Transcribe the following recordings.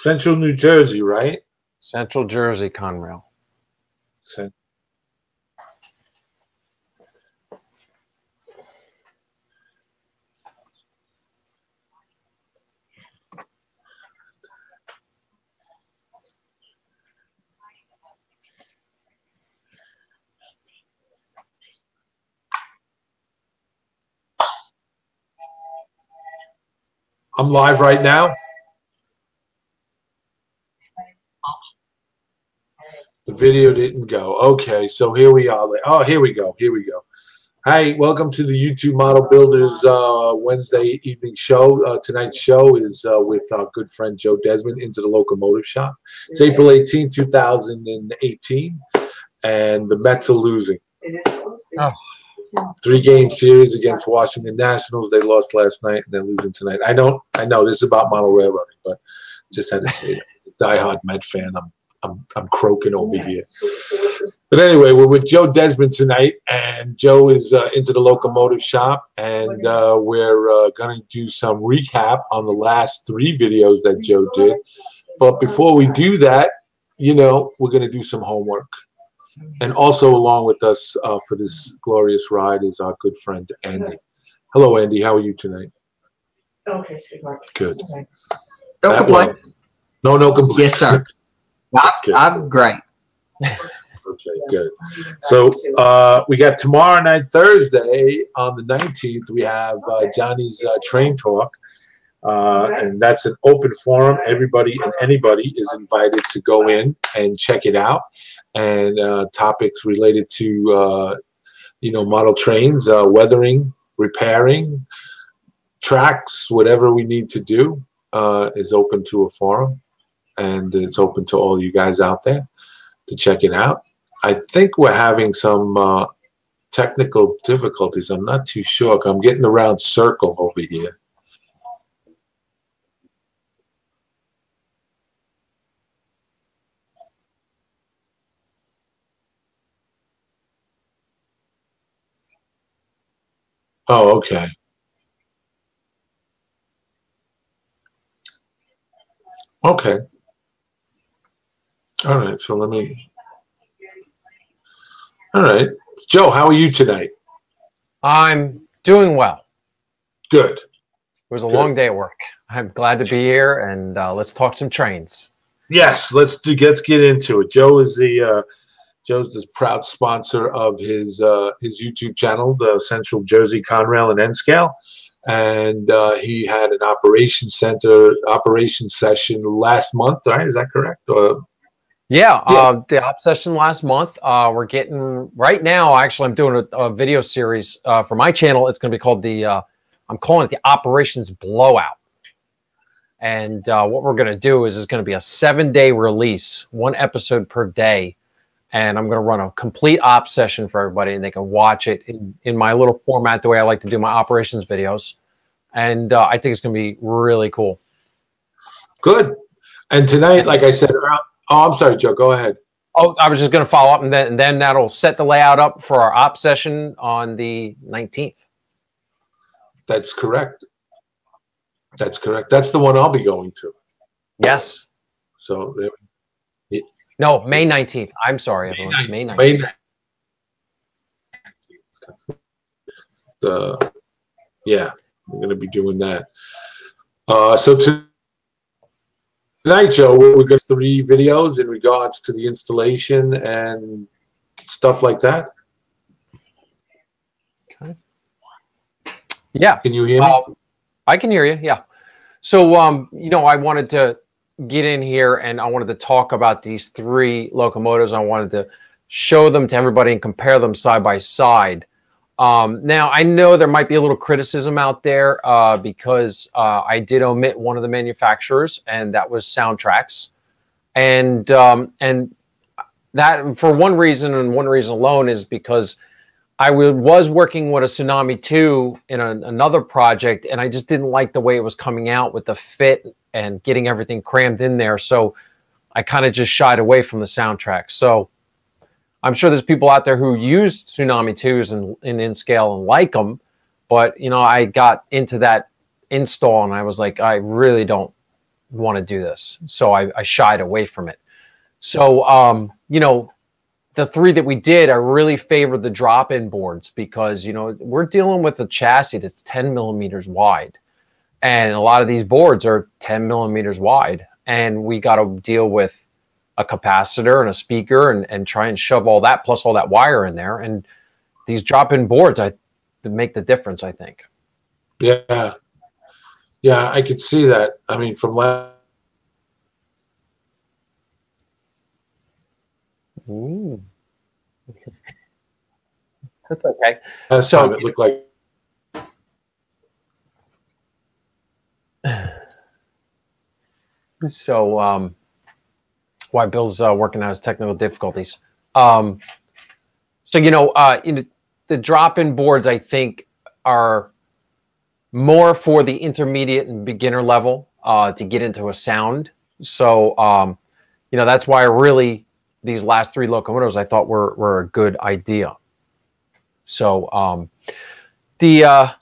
Central New Jersey, right? Central Jersey, Conrail. I'm live right now. The video didn't go. Okay, so here we are. Oh, here we go. Here we go. Hi, welcome to the YouTube Model Builders Wednesday evening show. Tonight's show is with our good friend Joe Desmond, Into the Locomotive Shop. It's April 18, 2018, and the Mets are losing. Oh. 3-game series against Washington Nationals. They lost last night, and they're losing tonight. I know this is about model railroading, but just had to say that. As a diehard Met fan, I'm croaking over here. But anyway, we're with Joe Desmond tonight, and Joe is Into the Locomotive Shop, and we're going to do some recap on the last 3 videos that Joe did. But before we do that, you know, we're going to do some homework. And also along with us for this glorious ride is our good friend Andy. Hello, Andy. How are you tonight? Okay, sweetheart. Good. Okay. No complaints. No complaints. Yes, sir. I'm great. Okay, good. So we got tomorrow night, Thursday, on the 19th, we have Johnny's Train Talk. And that's an open forum. Everybody and anybody is invited to go in and check it out. And topics related to, you know, model trains, weathering, repairing, tracks, whatever we need to do is open to a forum. And it's open to all you guys out there to check it out. I think we're having some technical difficulties. I'm not too sure. I'm getting the round circle over here. Oh, okay. Okay. All right, so let me. All right. Joe, how are you tonight? I'm doing well. Good. It was a long day at work. I'm glad to be here, and let's talk some trains. Yes, let's get into it. Joe's the proud sponsor of his YouTube channel, the Central Jersey Conrail and N-Scale, and he had an operations session last month. Right? Is that correct? Yeah. The op session last month. We're getting right now. Actually, I'm doing a video series for my channel. It's going to be called I'm calling it the Operations Blowout. And what we're going to do is it's going to be a 7-day release, 1 episode per day. And I'm going to run a complete op session for everybody, and they can watch it in my little format, the way I like to do my operations videos. And I think it's going to be really cool. Good. And tonight, like I said, oh, I'm sorry, Joe, go ahead. Oh, I was just going to follow up, and then that'll set the layout up for our op session on the 19th. That's correct. That's correct. That's the one I'll be going to. Yes. So, no, May 19th. I'm sorry, everyone. May 19th. May 19th. Yeah, we're going to be doing that. So tonight, Joe, we're going to 3 videos in regards to the installation and stuff like that. Okay. Yeah. Can you hear me? I can hear you. Yeah. So, you know, I wanted to get in here and I wanted to talk about these 3 locomotives. I wanted to show them to everybody and compare them side by side. Now, I know there might be a little criticism out there because I did omit one of the manufacturers, and that was Soundtracks. And that, for one reason and one reason alone, is because I was working with a Tsunami 2 in another project, and I just didn't like the way it was coming out with the fit and getting everything crammed in there. So I kind of just shied away from the Soundtrack. So I'm sure there's people out there who use Tsunami 2s in N-Scale and like them, but, you know, I got into that install and I was like, I really don't want to do this. So I shied away from it. So, you know, the three that we did, I really favored the drop-in boards because, you know, we're dealing with a chassis that's 10 millimeters wide. And a lot of these boards are 10 millimeters wide. And we got to deal with a capacitor and a speaker and try and shove all that plus all that wire in there. And these drop-in boards, make the difference, I think. Yeah. Yeah, I could see that. I mean, from last. Ooh. That's okay. Last time it looked like. So, why Bill's working out his technical difficulties. So, you know, the drop-in boards, I think, are more for the intermediate and beginner level to get into a sound. So, you know, that's why these last three locomotives I thought were a good idea. So, the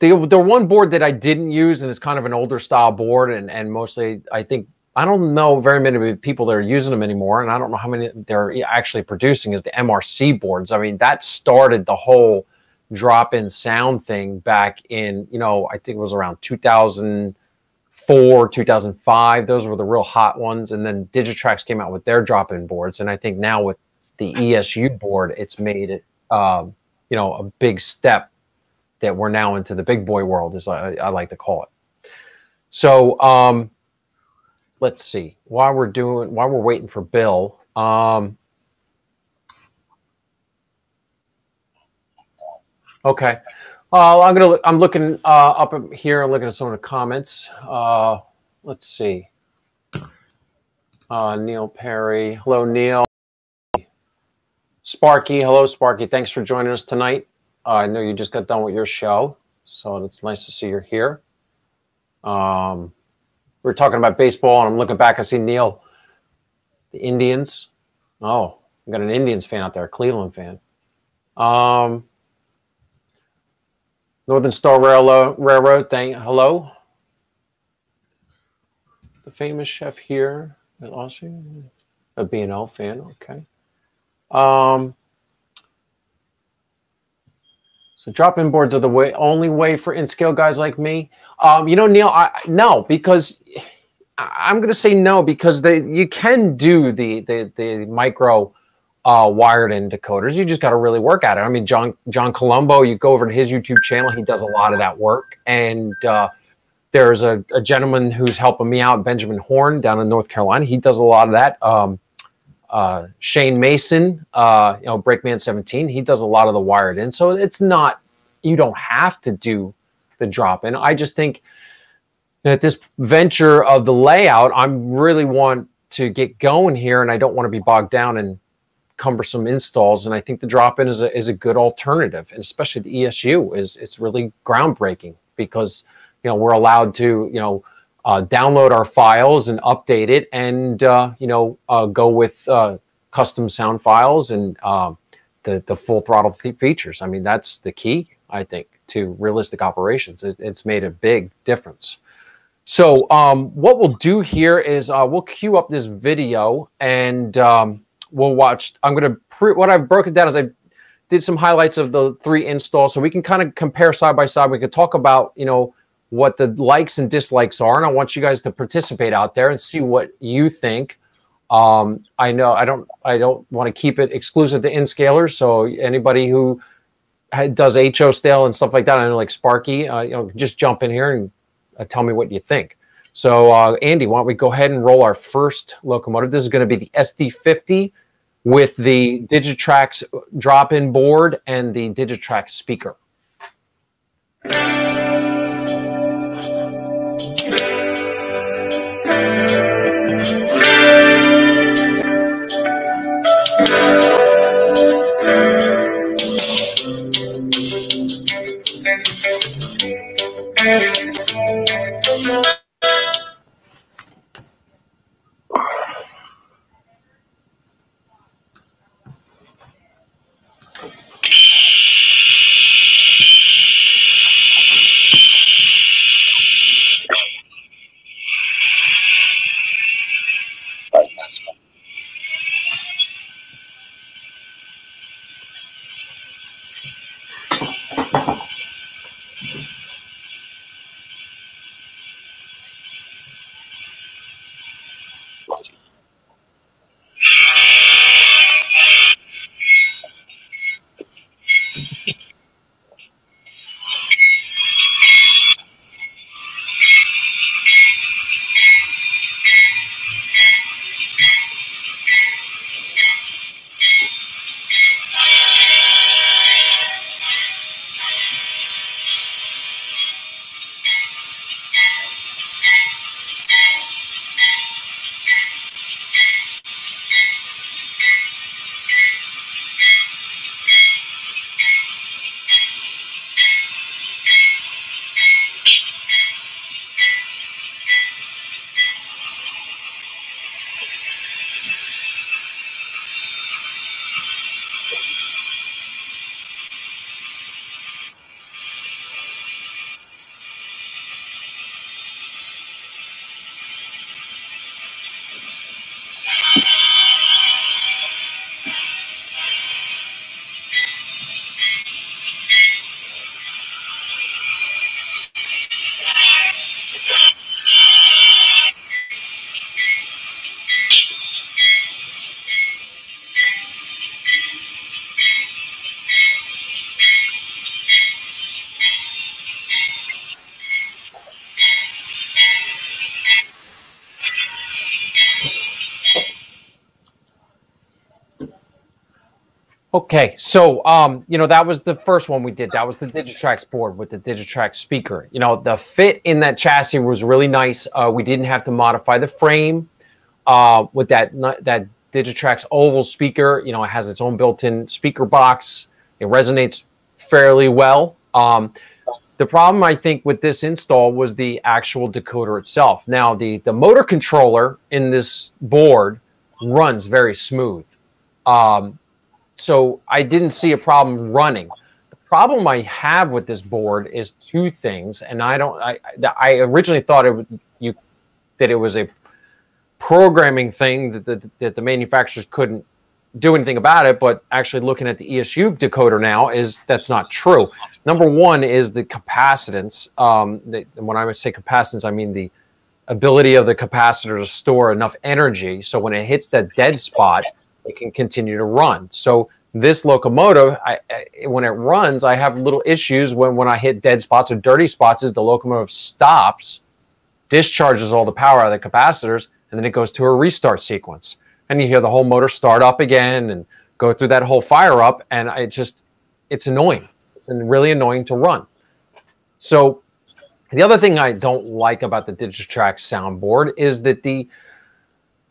one board that I didn't use, and it's kind of an older style board, and mostly I don't know very many people that are using them anymore, and I don't know how many they're actually producing, is the MRC boards. I mean, that started the whole drop-in sound thing back in, you know, I think it was around 2004, 2005. Those were the real hot ones, and then Digitrax came out with their drop-in boards, and I think now with the ESU board, it's made it, you know, a big step that we're now into the big boy world, as I like to call it. So, let's see. While we're waiting for Bill, okay. I'm looking up here. I'm looking at some of the comments. Let's see. Neil Perry. Hello, Neil. Sparky. Hello, Sparky. Thanks for joining us tonight. I know you just got done with your show, so it's nice to see you're here. We're talking about baseball, and I'm looking back. I see Neil. The Indians. Oh, we got an Indians fan out there, a Cleveland fan. Northern Star Railroad. Hello. The famous chef here at Aussie. A B&L fan. Okay. So drop-in boards are the only way for in-scale guys like me. You know, Neil, no, because I'm going to say no, because you can do the micro wired-in decoders. You just got to really work at it. I mean, John Colombo, you go over to his YouTube channel, he does a lot of that work. And there's a gentleman who's helping me out, Benjamin Horn, down in North Carolina. He does a lot of that. Shane Mason, you know, Breakman 17, he does a lot of the wired in. So it's not, you don't have to do the drop in. I just think that this venture of the layout, I really want to get going here, and I don't want to be bogged down in cumbersome installs. And I think the drop in is a good alternative, and especially the ESU it's really groundbreaking because, you know, we're allowed to, you know, download our files and update it, and you know, go with custom sound files and the full throttle features. I mean, that's the key, I think, to realistic operations. It's made a big difference. So what we'll do here is we'll queue up this video, and we'll watch. What I've broken down is I did some highlights of the 3 installs, so we can kind of compare side by side. We could talk about, you know, what the likes and dislikes are, and I want you guys to participate out there and see what you think. I know I don't want to keep it exclusive to in-scalers, so anybody who does HO style and stuff like that, I know, like Sparky, you know, just jump in here and tell me what you think. So Andy, why don't we go ahead and roll our first locomotive? This is going to be the SD50 with the Digitrax drop-in board and the Digitrax speaker. Okay, so you know, that was the first one we did. That was the Digitrax board with the Digitrax speaker. You know, the fit in that chassis was really nice. We didn't have to modify the frame with that Digitrax oval speaker. You know, it has its own built-in speaker box. It resonates fairly well. The problem, I think, with this install was the actual decoder itself. Now, the motor controller in this board runs very smooth. So I didn't see a problem running. The problem I have with this board is two things, and I originally thought that it was a programming thing that the manufacturers couldn't do anything about it, but actually looking at the ESU decoder now that's not true. Number one is the capacitance. When I would say capacitance, I mean the ability of the capacitor to store enough energy so when it hits that dead spot, it can continue to run. So this locomotive, when it runs, I have little issues when I hit dead spots or dirty spots. Is the locomotive stops, discharges all the power out of the capacitors, and then it goes to a restart sequence. And you hear the whole motor start up again and go through that whole fire up, and it's annoying. It's really annoying to run. So the other thing I don't like about the Digitrax soundboard is that the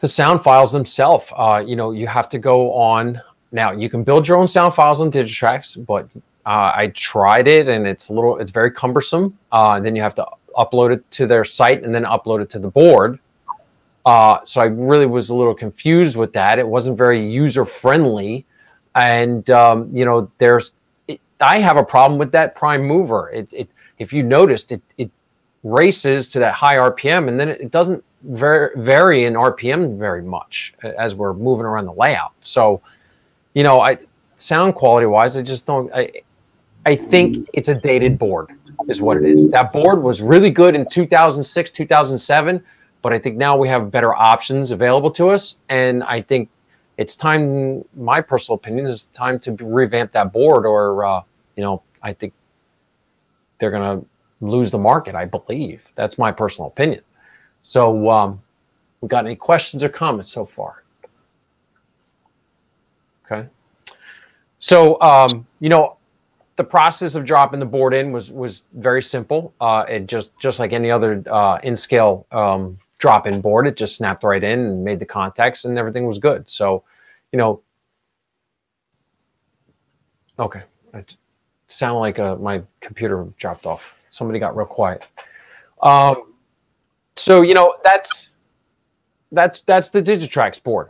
sound files themselves, you know, you have to go on. Now, you can build your own sound files on Digitrax, but I tried it, and it's very cumbersome. And then you have to upload it to their site and then upload it to the board. So I really was a little confused with that. It wasn't very user-friendly. And, you know, I have a problem with that prime mover. If you noticed, it races to that high RPM, and then it doesn't vary in RPM very much as we're moving around the layout. So, you know, sound quality wise, I just don't. I think it's a dated board, is what it is. That board was really good in 2006, 2007, but I think now we have better options available to us, and I think it's time. My personal opinion is time to revamp that board, or you know, I think they're going to lose the market. I believe that's my personal opinion. So, we got any questions or comments so far? Okay. So, you know, the process of dropping the board in was very simple. It just like any other in-scale drop-in board, it just snapped right in and made the contacts, and everything was good. So, you know, okay, it sounded like my computer dropped off. Somebody got real quiet. So, you know, that's the Digitrax board.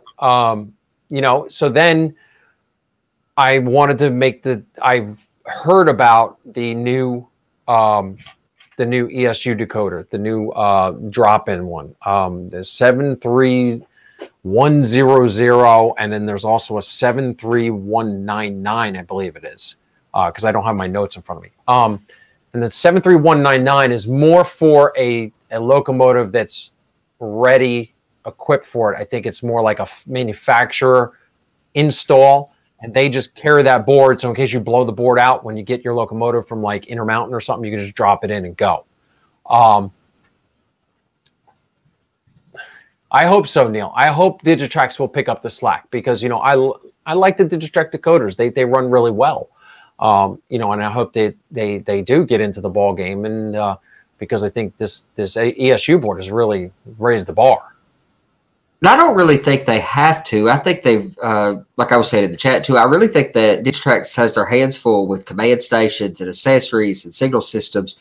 You know, so then I wanted to I heard about the new ESU decoder, the new drop-in one, the 73100, and then there's also a 73199, I believe it is, because I don't have my notes in front of me. And the 73199 is more for a locomotive that's ready, equipped for it. I think it's more like a manufacturer install, and they just carry that board. So in case you blow the board out when you get your locomotive from like Intermountain or something, you can just drop it in and go. I hope so, Neil. I hope Digitrax will pick up the slack, because, you know, I like the Digitrax decoders. They run really well. You know, and I hope they do get into the ball game, and because I think this ESU board has really raised the bar. And I don't really think they have to. I think they've, like I was saying in the chat too, I really think that Digitrax has their hands full with command stations and accessories and signal systems.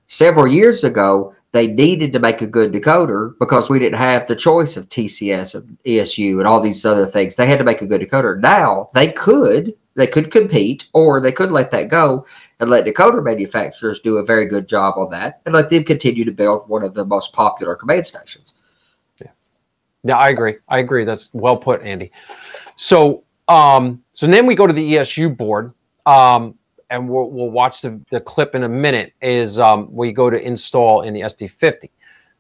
Several years ago, they needed to make a good decoder because we didn't have the choice of TCS and ESU and all these other things. They had to make a good decoder. Now they could compete, or they could let that go and let decoder manufacturers do a very good job on that, and let them continue to build one of the most popular command stations. Yeah, I agree. That's well put, Andy. So, so then we go to the ESU board, and we'll watch the clip in a minute. Is we go to install in the SD50.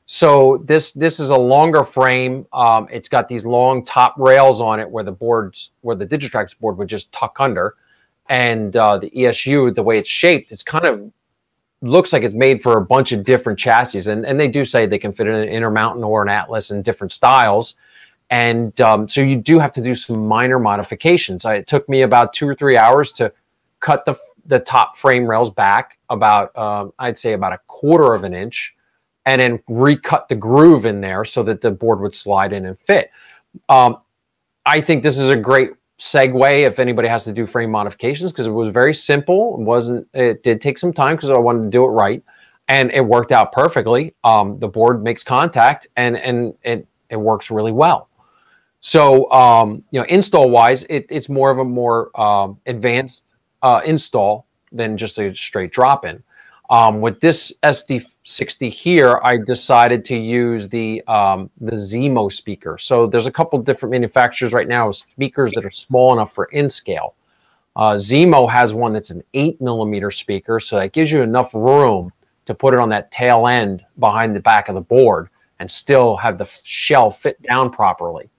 So this is a longer frame. It's got these long top rails on it where the Digitrax board would just tuck under, and the ESU, the way it's shaped, it's kind of looks like it's made for a bunch of different chassis, and they do say they can fit in an Intermountain or an Atlas in different styles. And so you do have to do some minor modifications. It took me about 2 or 3 hours to cut the top frame rails back about, I'd say about 1/4 of an inch, and then recut the groove in there so that the board would slide in and fit. I think this is a great segue if anybody has to do frame modifications, because it was very simple. It did take some time because I wanted to do it right, and it worked out perfectly. The board makes contact, and it works really well. So, install wise, it's more of a more advanced install than just a straight drop in. With this SD60 here, I decided to use the Zemo speaker. So there's a couple different manufacturers right now of speakers that are small enough for in scale. Zemo has one that's an 8mm speaker, so that gives you enough room to put it on that tail end behind the back of the board and still have the shell fit down properly.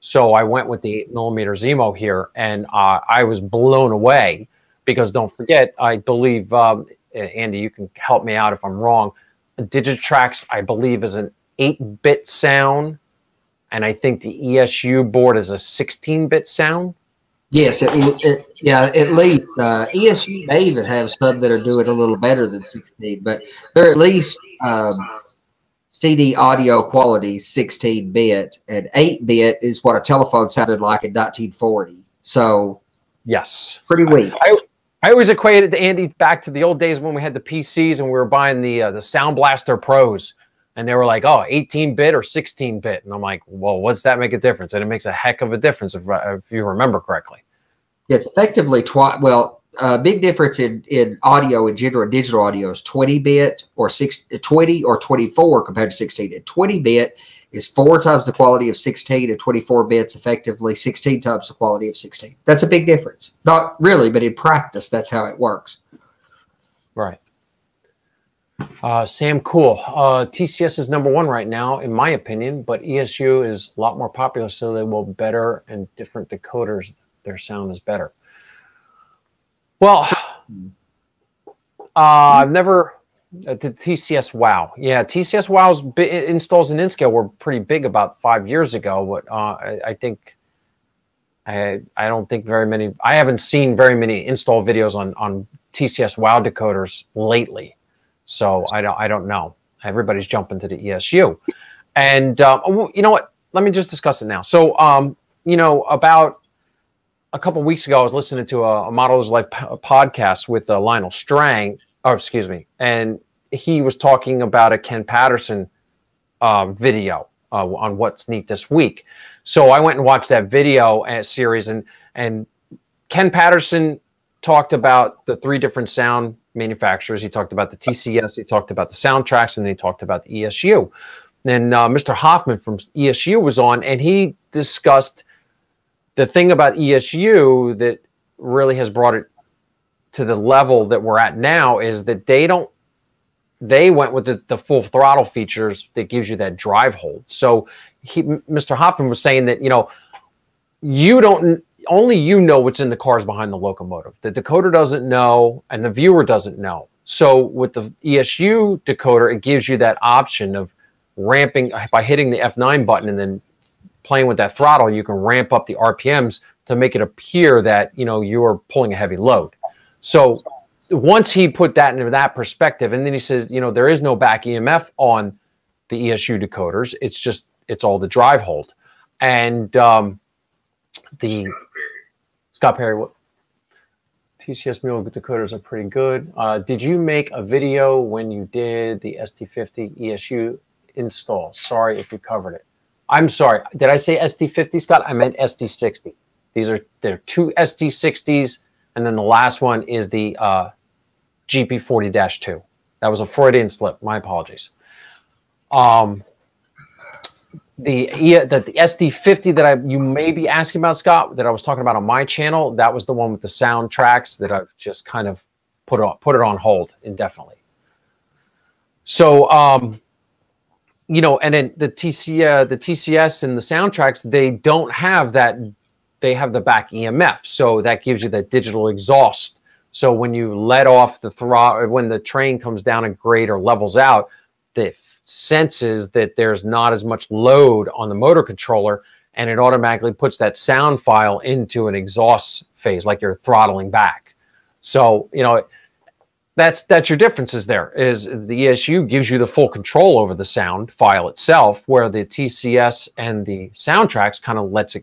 So I went with the 8mm Zemo here, and I was blown away because, don't forget, I believe, Andy, you can help me out if I'm wrong, Digitrax, I believe, is an 8-bit sound, and I think the ESU board is a 16-bit sound. Yes, yeah, at least. ESU may even have some that are doing a little better than 16, but they're at least CD audio quality 16-bit, and 8-bit is what a telephone sounded like in 1940. So, yes, pretty weak. I always equated to Andy back to the old days when we had the PCs and we were buying the Sound Blaster Pros, and they were like, oh, 18-bit or 16-bit, and I'm like, well, what's that make a difference? And it makes a heck of a difference if you remember correctly. Yeah, it's effectively big difference in audio in general. Digital audio is 20-bit or 20 or 24 compared to 16. And 20-bit is 4 times the quality of 16, and 24 bits effectively 16 times the quality of 16. That's a big difference. Not really, but in practice, that's how it works. Right. Sam Cool. TCS is #1 right now, in my opinion, but ESU is a lot more popular, so they will better and different decoders. Their sound is better. Well, I've never the TCS WOW. Yeah, TCS WOW's installs in InScale were pretty big about 5 years ago. But I think I don't think very many. I haven't seen very many install videos on TCS WOW decoders lately, so I don't know. Everybody's jumping to the ESU, and you know what? Let me just discuss it now. So about a couple of weeks ago, I was listening to a Model's Life podcast with Lionel Strang, and he was talking about a Ken Patterson video on What's Neat This Week. So I went and watched that video series, and Ken Patterson talked about the 3 different sound manufacturers. He talked about the TCS, he talked about the Soundtrax, and then he talked about the ESU. And Mr. Hoffman from ESU was on, and he discussed the thing about ESU that really has brought it to the level that we're at now is that they went with the full throttle features that gives you that drive hold. So Mr. Hoffman was saying that, only you know what's in the cars behind the locomotive. The decoder doesn't know, and the viewer doesn't know. So with the ESU decoder, it gives you that option of ramping by hitting the F9 button and then playing with that throttle. You can ramp up the RPMs to make it appear that you're pulling a heavy load. So once he put that into that perspective, and then he says, there is no back EMF on the ESU decoders. It's all the drive hold. And the Scott Perry, what TCS Mule decoders are pretty good. Did you make a video when you did the SD50 ESU install? Sorry if you covered it. I'm sorry. Did I say SD50, Scott? I meant SD60. They're 2 SD60s, and then the last one is the GP40-2. That was a Freudian slip. My apologies. The SD50 that you may be asking about, Scott, that I was talking about on my channel, that was the one with the Soundtrax that I've just kind of put it on hold indefinitely. So, and then the TCS and the Soundtrax, they don't have that. They have the back EMF, so that gives you that digital exhaust. So when you let off the throttle, when the train comes down a grade or levels out, the senses that there's not as much load on the motor controller, and it automatically puts that sound file into an exhaust phase, like you're throttling back. So, you know, that's your differences there. Is the ESU gives you the full control over the sound file itself, where the TCS and the Soundtracks kind of lets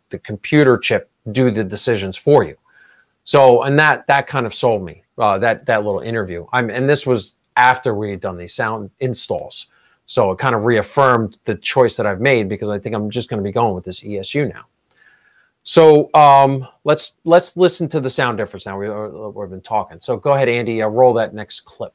the computer chip do the decisions for you. So, and that kind of sold me, that little interview. And this was after we had done these sound installs. So it kind of reaffirmed the choice that I've made, because I think I'm just going to be going with this ESU now. So let's listen to the sound difference now. We've been talking. So go ahead, Andy, roll that next clip.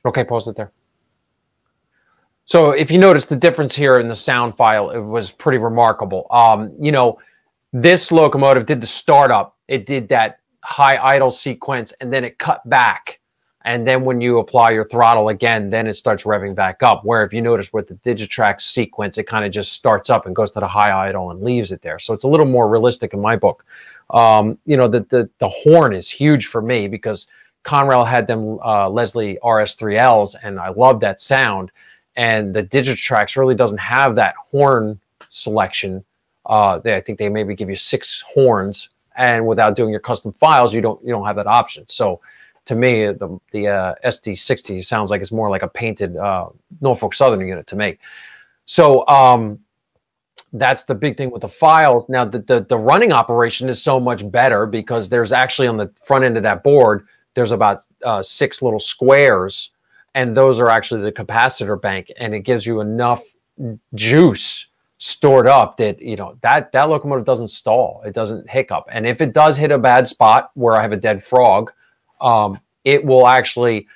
Okay, pause it there. So if you notice the difference here in the sound file, it was pretty remarkable. You know, this locomotive did the startup. It did that high idle sequence, and then it cut back. And then when you apply your throttle again, then it starts revving back up. Where if you notice with the Digitrax sequence, it kind of just starts up and goes to the high idle and leaves it there. So it's a little more realistic in my book. You know, the horn is huge for me, because Conrail had them Leslie RS3Ls, and I love that sound. And the Digitrax really doesn't have that horn selection. I think they maybe give you 6 horns, and without doing your custom files, you don't have that option. So to me, the SD60 sounds like it's more like a painted Norfolk Southern unit to me. So that's the big thing with the files. Now the running operation is so much better, because there's actually on the front end of that board, there's about 6 little squares, and those are actually the capacitor bank, and it gives you enough juice stored up that, you know, that locomotive doesn't stall. It doesn't hiccup. And if it does hit a bad spot where I have a dead frog, it will actually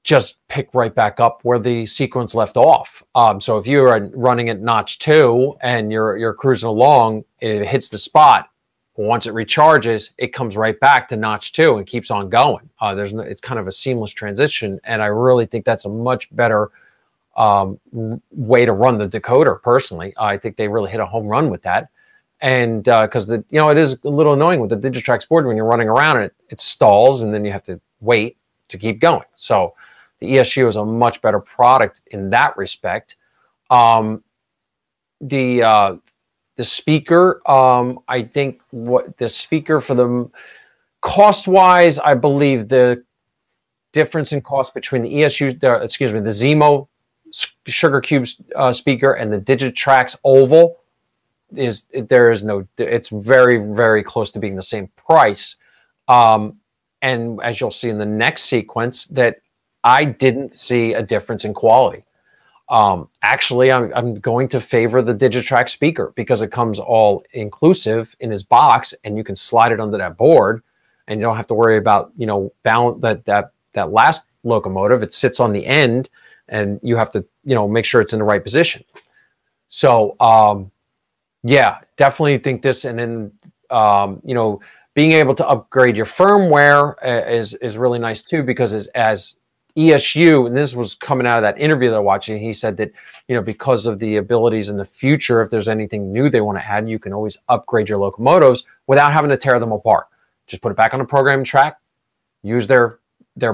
just pick right back up where the sequence left off. So if you're running at notch 2 and you're cruising along, it hits the spot. Once it recharges, it comes right back to notch 2 and keeps on going. It's kind of a seamless transition, and I really think that's a much better way to run the decoder. Personally, I think they really hit a home run with that. And because you know, it is a little annoying with the Digitrax board when you're running around and it stalls, and then you have to wait to keep going. So the ESU is a much better product in that respect. The speaker, I think what the speaker for the cost-wise, I believe the difference in cost between the ESU, the Zemo Sugar Cube speaker and the Digitrax Oval it's very, very close to being the same price. And as you'll see in the next sequence, that I didn't see a difference in quality. Actually, I'm going to favor the Digitrax speaker, because it comes all inclusive in his box, and you can slide it under that board, and you don't have to worry about, you know, balance that last locomotive. It sits on the end, and you have to, you know, make sure it's in the right position. So, yeah, definitely think this, and then, you know, being able to upgrade your firmware is really nice too, because as ESU, and this was coming out of that interview that I'm watching, he said that, you know, because of the abilities in the future, if there's anything new they want to add, you can always upgrade your locomotives without having to tear them apart. Just put it back on the programming track, use their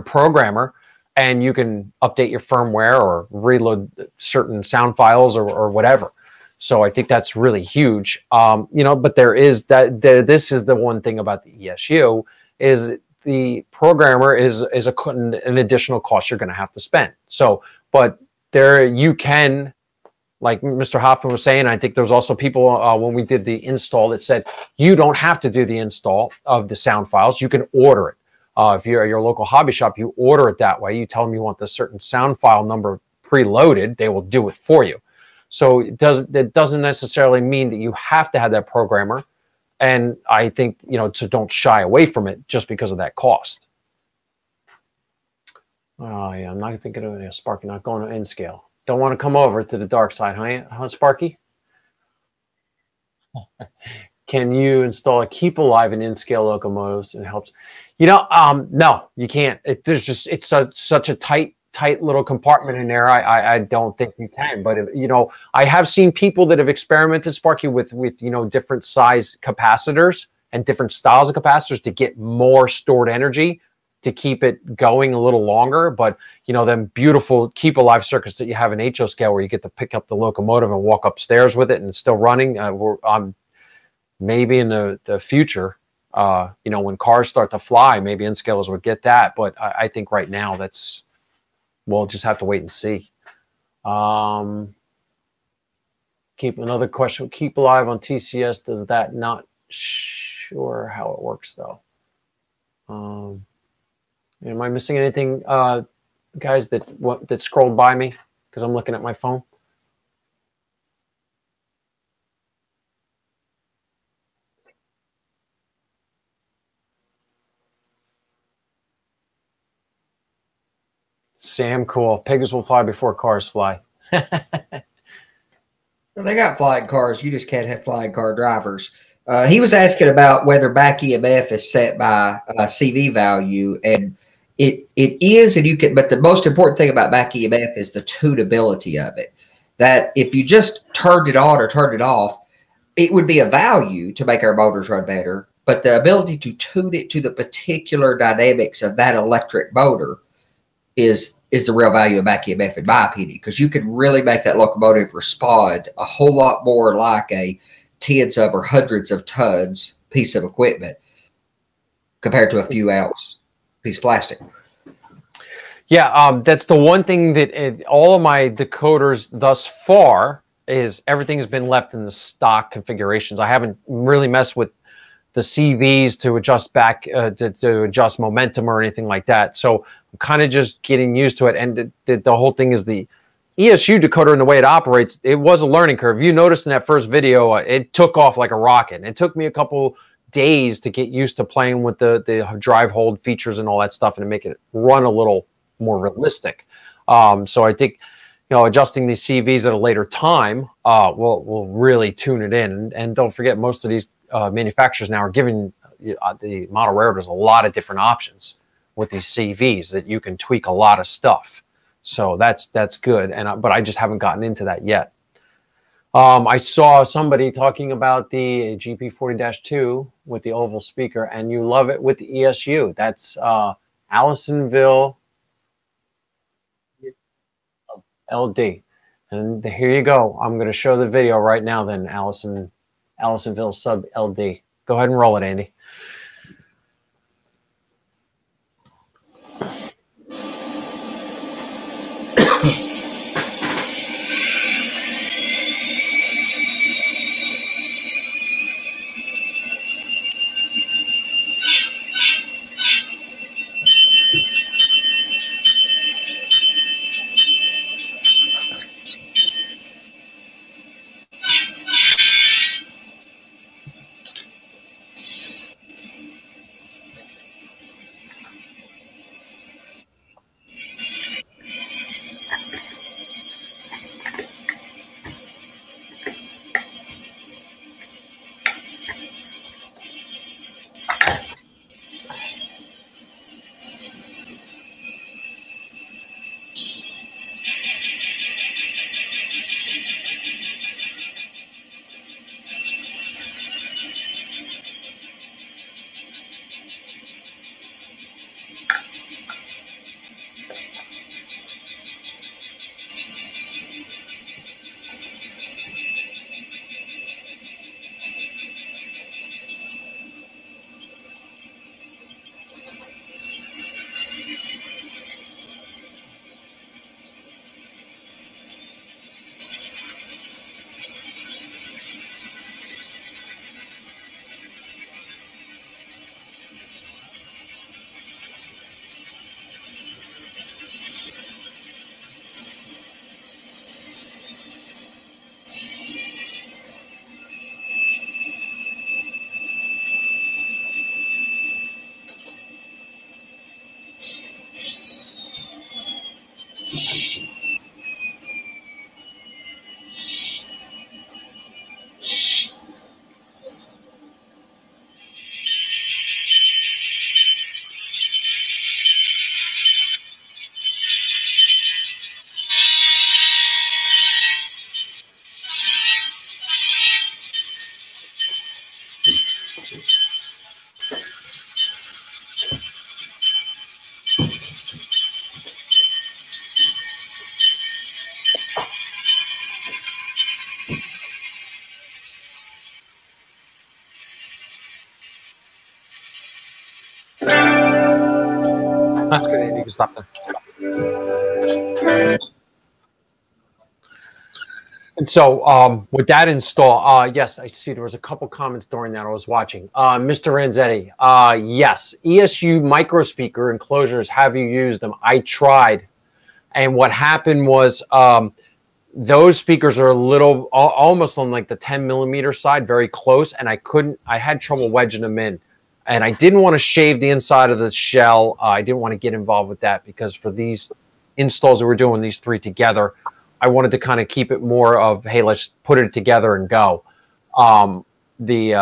programmer, and you can update your firmware or reload certain sound files or whatever. So I think that's really huge. You know, but there is that, this is the one thing about the ESU, is the programmer is an additional cost you're going to have to spend. So, but there you can, like Mr. Hoffman was saying, I think there's also people when we did the install that said you don't have to do the install of the sound files. You can order it. If you're at your local hobby shop, you order it that way. You tell them you want the certain sound file number preloaded, they will do it for you. So it doesn't necessarily mean that you have to have that programmer. And I think, you know, so don't shy away from it just because of that cost. Oh, yeah, I'm not thinking of Sparky, not going to N scale. Don't want to come over to the dark side, huh, Sparky? Can you install a Keep Alive in N-scale locomotives? And it helps. You know, no, you can't. It's such a tight little compartment in there. I don't think you can. But you know, I have seen people that have experimented, Sparky, with you know, different size capacitors and different styles of capacitors to get more stored energy to keep it going a little longer. But you know, them beautiful Keep Alive circuits that you have in HO scale, where you get to pick up the locomotive and walk upstairs with it and it's still running. Maybe in the future, you know, when cars start to fly, maybe N-scalers would get that. But I think right now we'll just have to wait and see. Keep another question. Keep Alive on TCS. Does that not sure how it works though? Am I missing anything, guys, that scrolled by me because I'm looking at my phone? Sam, cool. Pigs will fly before cars fly. Well, they got flying cars. You just can't have flying car drivers. He was asking about whether back EMF is set by CV value, and it is, and you can. But the most important thing about back EMF is the tunability of it. That if you just turned it on or turned it off, it would be a value to make our motors run better. But the ability to tune it to the particular dynamics of that electric motor is the real value of back EMF, in my opinion, because you can really make that locomotive respond a whole lot more like a tens of or hundreds of tons piece of equipment compared to a few ounce piece of plastic. Yeah, that's the one thing that all of my decoders thus far is everything's been left in the stock configurations. I haven't really messed with the CVs to adjust back to adjust momentum or anything like that. So I'm kind of just getting used to it. And the whole thing is the ESU decoder and the way it operates. It was a learning curve. You noticed in that first video, it took off like a rocket. It took me a couple days to get used to playing with the drive hold features and all that stuff and to make it run a little more realistic. So I think, you know, adjusting these CVs at a later time will really tune it in. And don't forget, most of these manufacturers now are giving the model railroaders a lot of different options with these CVs that you can tweak a lot of stuff. So that's good. But I just haven't gotten into that yet. I saw somebody talking about the GP40-2 with the oval speaker, and you love it with the ESU. That's Allisonville LD. And here you go. I'm going to show the video right now then, Allisonville sub LD. Go ahead and roll it, Andy. That's good, Andy. You can stop there. And so with that install, yes, I see there was a couple comments during that I was watching. Mr. Ranzetti, yes, ESU micro speaker enclosures, have you used them? I tried. And what happened was those speakers are a little, almost on like the 10 millimeter side, very close. And I had trouble wedging them in. And I didn't want to shave the inside of the shell. I didn't want to get involved with that because for these installs that we're doing, these three together, I wanted to kind of keep it more of, hey, let's put it together and go. The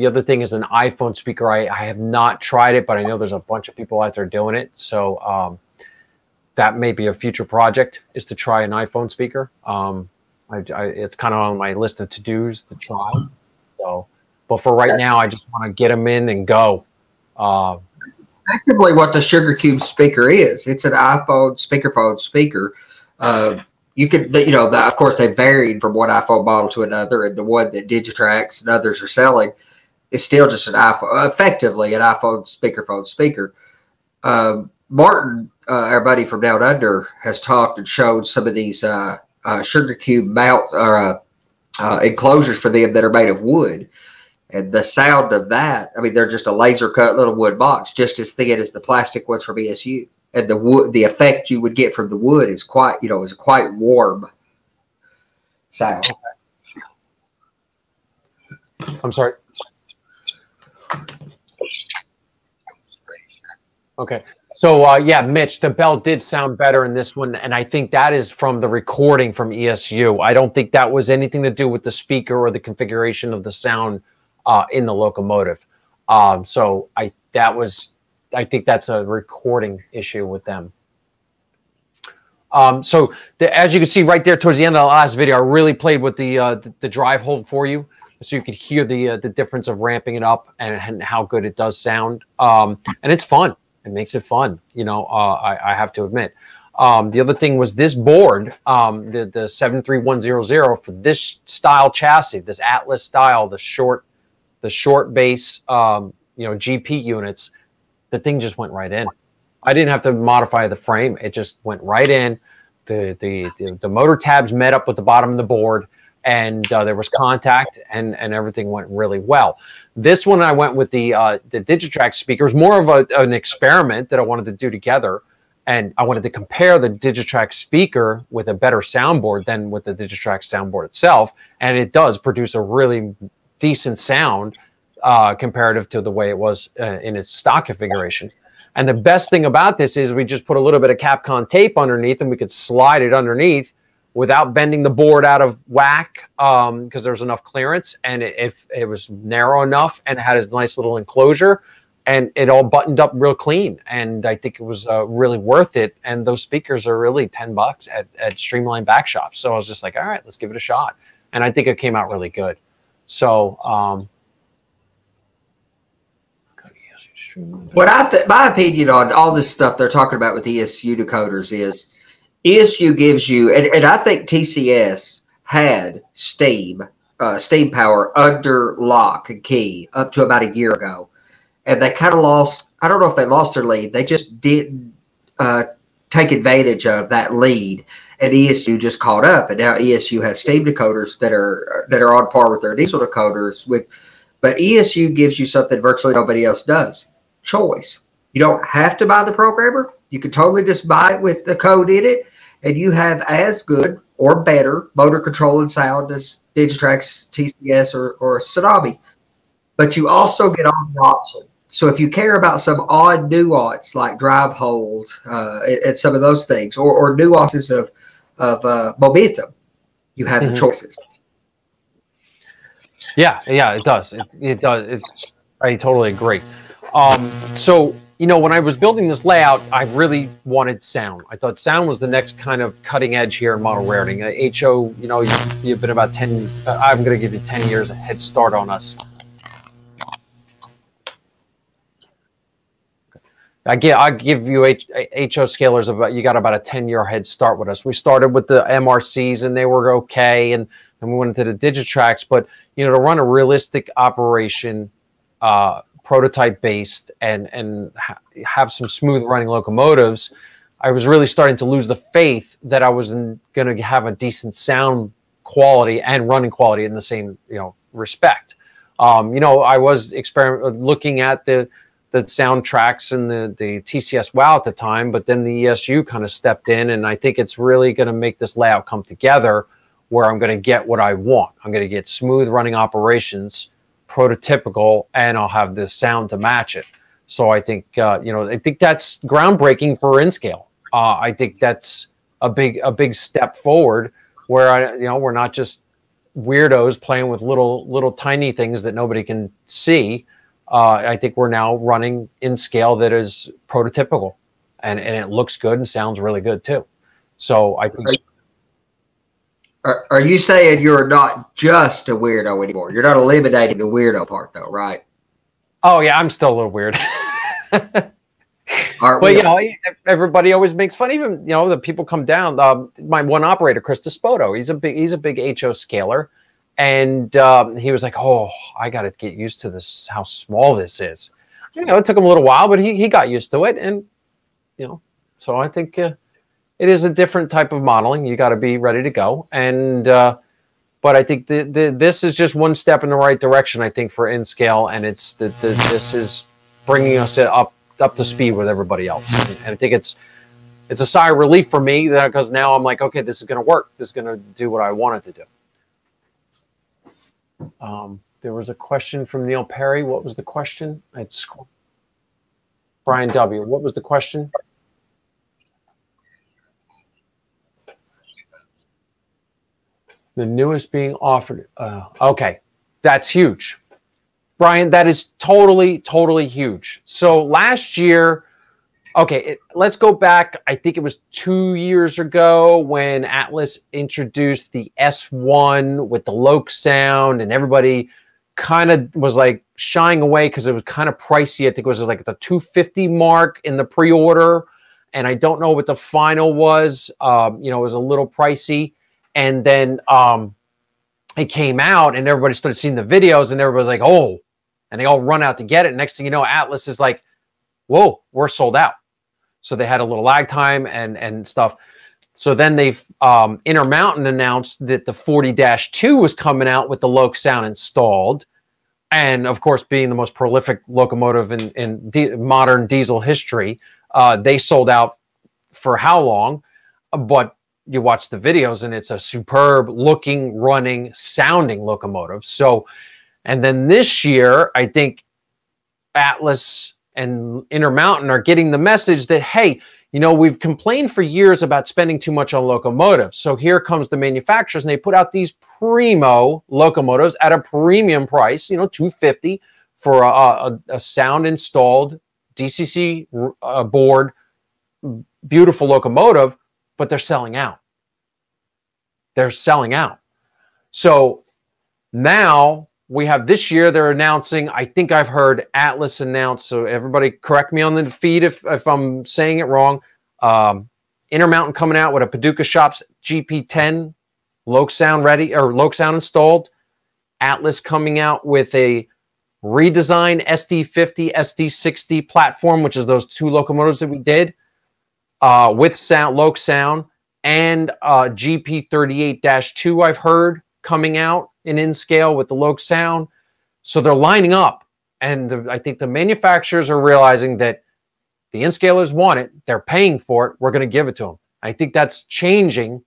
other thing is an iPhone speaker. I have not tried it, but I know there's a bunch of people out there doing it. So that may be a future project, is to try an iPhone speaker. It's kind of on my list of to-dos to try. So, but for right now, I just want to get them in and go. Effectively, what the Sugar Cube speaker is, it's an iPhone speakerphone speaker. You could, of course, they varied from one iPhone model to another, and the one that Digitrax and others are selling is still just an iPhone, effectively an iPhone speakerphone speaker. Martin, our buddy from Down Under, has talked and showed some of these Sugar Cube mount or enclosures for them that are made of wood, and the sound of that, I mean, they're just a laser cut little wood box, just as thin as the plastic ones from ESU. And the wood, the effect you would get from the wood is quite, is quite warm sound. I'm sorry. Okay. So, yeah, Mitch, the bell did sound better in this one, and I think that is from the recording from ESU. I don't think that was anything to do with the speaker or the configuration of the sound in the locomotive. So I think that's a recording issue with them. So as you can see right there towards the end of the last video, I really played with the drive hold for you, so you could hear the difference of ramping it up and how good it does sound. And it's fun. It makes it fun. I have to admit. The other thing was this board, the 73100 for this style chassis, this Atlas style, the short base, GP units. The thing just went right in. I didn't have to modify the frame. It just went right in. The motor tabs met up with the bottom of the board, and there was contact, and everything went really well. This one I went with the Digitrax speaker. It was more of an experiment that I wanted to do together, and I wanted to compare the Digitrax speaker with a better soundboard than with the Digitrax soundboard itself, and it does produce a really decent sound comparative to the way it was in its stock configuration. And the best thing about this is we just put a little bit of Capcom tape underneath, and we could slide it underneath without bending the board out of whack, because there's enough clearance, and it was narrow enough, and it had a nice little enclosure, and it all buttoned up real clean. And I think it was really worth it. And those speakers are really $10 at Streamline Back Shop. So I was just like, all right, let's give it a shot. And I think it came out really good. So my opinion on all this stuff they're talking about with ESU decoders is ESU gives you, and I think TCS had Steam power under lock and key up to about a year ago, and they kind of lost. I don't know if they lost their lead. They just didn't take advantage of that lead, and ESU just caught up. And now ESU has Steam decoders that are on par with their diesel decoders. But ESU gives you something virtually nobody else does. Choice. You don't have to buy the programmer. You can totally just buy it with the code in it, and you have as good or better motor control and sound as Digitrax, TCS, or Tsunami. But you also get on the option. So if you care about some odd nuance like drive hold and some of those things, or nuances of momentum, you have the choices. Yeah, it does. It does. I totally agree. So, when I was building this layout, I really wanted sound. I thought sound was the next kind of cutting edge here in model rating. HO, you've been about 10, I'm going to give you 10 years a head start on us. I give you HO scalers you got about a 10-year head start with us. We started with the MRCs and they were okay, and then we went into the Digitrax. But to run a realistic operation prototype based and have some smooth running locomotives, I was really starting to lose the faith that I was going to have a decent sound quality and running quality in the same, respect. I was looking at the soundtracks and the TCS WOW at the time, but then the ESU kind of stepped in, and I think it's really going to make this layout come together where I'm going to get what I want. I'm going to get smooth running operations, prototypical, and I'll have the sound to match it. So I think, I think that's groundbreaking for InScale. I think that's a big step forward where we're not just weirdos playing with little tiny things that nobody can see. I think we're now running InScale that is prototypical, and it looks good and sounds really good too. So I think. Are you saying you're not just a weirdo anymore? You're not eliminating the weirdo part, though, right? Oh yeah, I'm still a little weird. But everybody always makes fun. Even the people come down. My one operator, Chris Despoto, he's a big HO scaler, and he was like, "Oh, I got to get used to this. How small this is." It took him a little while, but he got used to it, and so I think it is a different type of modeling. You got to be ready to go, and but I think this is just one step in the right direction. I think for InScale, and this is bringing us up to speed with everybody else, and I think it's a sigh of relief for me because now I'm like, okay, this is going to work. This is going to do what I want it to do. There was a question from Neil Perry. What was the question? It's Brian W. What was the question? The newest being offered. Okay, that's huge. Brian, that is totally, totally huge. So last year, let's go back. I think it was 2 years ago when Atlas introduced the S1 with the Loke sound, and everybody kind of was like shying away because it was kind of pricey. I think it was like the $250 mark in the pre-order, and I don't know what the final was. It was a little pricey, and then it came out, and everybody started seeing the videos, and everybody was like, "Oh." And they all run out to get it. Next thing you know, Atlas is like, whoa, we're sold out. So they had a little lag time and stuff. So then Intermountain announced that the 40-2 was coming out with the Loke sound installed. And of course, being the most prolific locomotive in modern diesel history, they sold out for how long? But you watch the videos and it's a superb looking, running, sounding locomotive. So, and then this year, I think Atlas and Intermountain are getting the message that, hey, we've complained for years about spending too much on locomotives. So here comes the manufacturers, and they put out these primo locomotives at a premium price, $250 for a sound installed DCC board, beautiful locomotive, but they're selling out. They're selling out. So now we have this year, they're announcing, I think I've heard Atlas announce, so everybody correct me on the feed if I'm saying it wrong. Intermountain coming out with a Paducah Shops GP10 Loke sound ready, or Loke sound installed. Atlas coming out with a redesigned SD50, SD60 platform, which is those two locomotives that we did, with Loke sound, and GP38-2 I've heard coming out in InScale with the Loke sound. So they're lining up, and I think the manufacturers are realizing that the InScalers want it, they're paying for it, we're going to give it to them. I think that's changing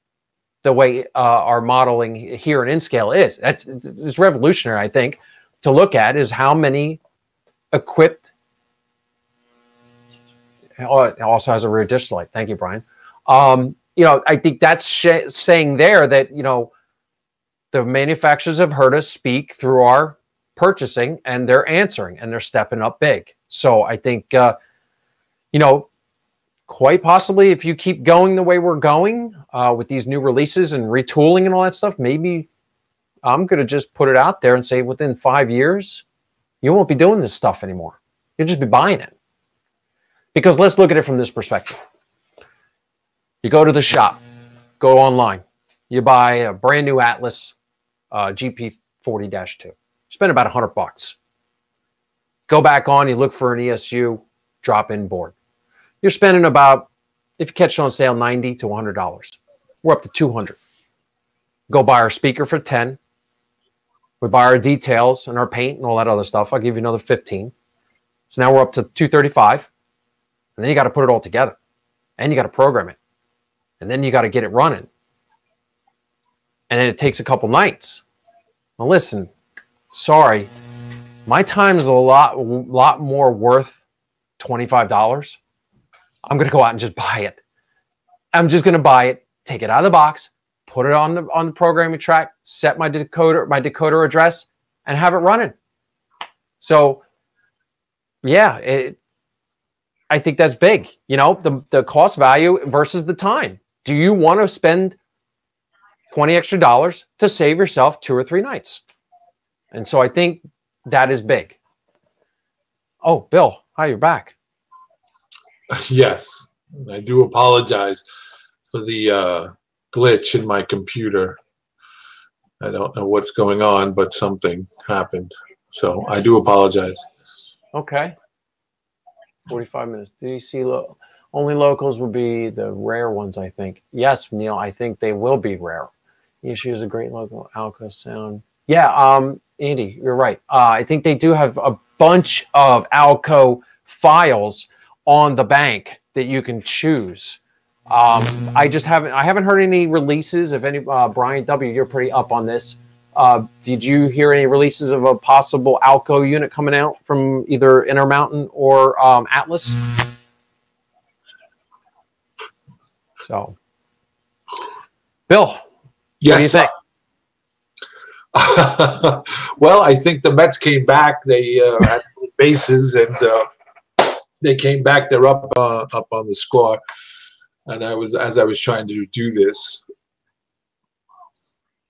the way our modeling here in InScale is. It's revolutionary, I think, to look at is how many equipped. Oh, it also has a rear dish light. Thank you, Brian. I think that's saying there that, the manufacturers have heard us speak through our purchasing, and they're answering, and they're stepping up big. So I think, quite possibly if you keep going the way we're going with these new releases and retooling and all that stuff, maybe I'm going to just put it out there and say within 5 years, you won't be doing this stuff anymore. You'll just be buying it. Because let's look at it from this perspective. You go to the shop, go online, you buy a brand new Atlas GP40-2. Spend about $100. Go back on, you look for an ESU drop-in board. You're spending about, if you catch it on sale, $90 to $100. We're up to $200. Go buy our speaker for $10. We buy our details and our paint and all that other stuff. I'll give you another $15. So now we're up to $235. And then you got to put it all together. And you got to program it. And then you got to get it running. And then it takes a couple nights. Now listen, sorry, my time is a lot more worth $25. I'm going to go out and just buy it. I'm just going to buy it, take it out of the box, put it on the programming track, set my decoder address, and have it running. So, yeah, I think that's big. You know, the cost value versus the time. Do you want to spend $20 extra to save yourself 2 or 3 nights? And so I think that is big. Oh, Bill, hi, you're back. Yes, I do apologize for the glitch in my computer. I don't know what's going on, but something happened. So I do apologize. Okay. 45 minutes. Do you see only locals would be the rare ones, I think. Yes, Neil, I think they will be rare. ESU is a great local Alco sound. Yeah, Andy, you're right. I think they do have a bunch of Alco files on the bank that you can choose. I haven't heard any releases. If any, Brian W., you're pretty up on this. Did you hear any releases of a possible Alco unit coming out from either Intermountain or Atlas? So, Bill, yes, what do you think? Well, I think the Mets came back. They had bases, and they came back. They're up on the score. And as I was trying to do this,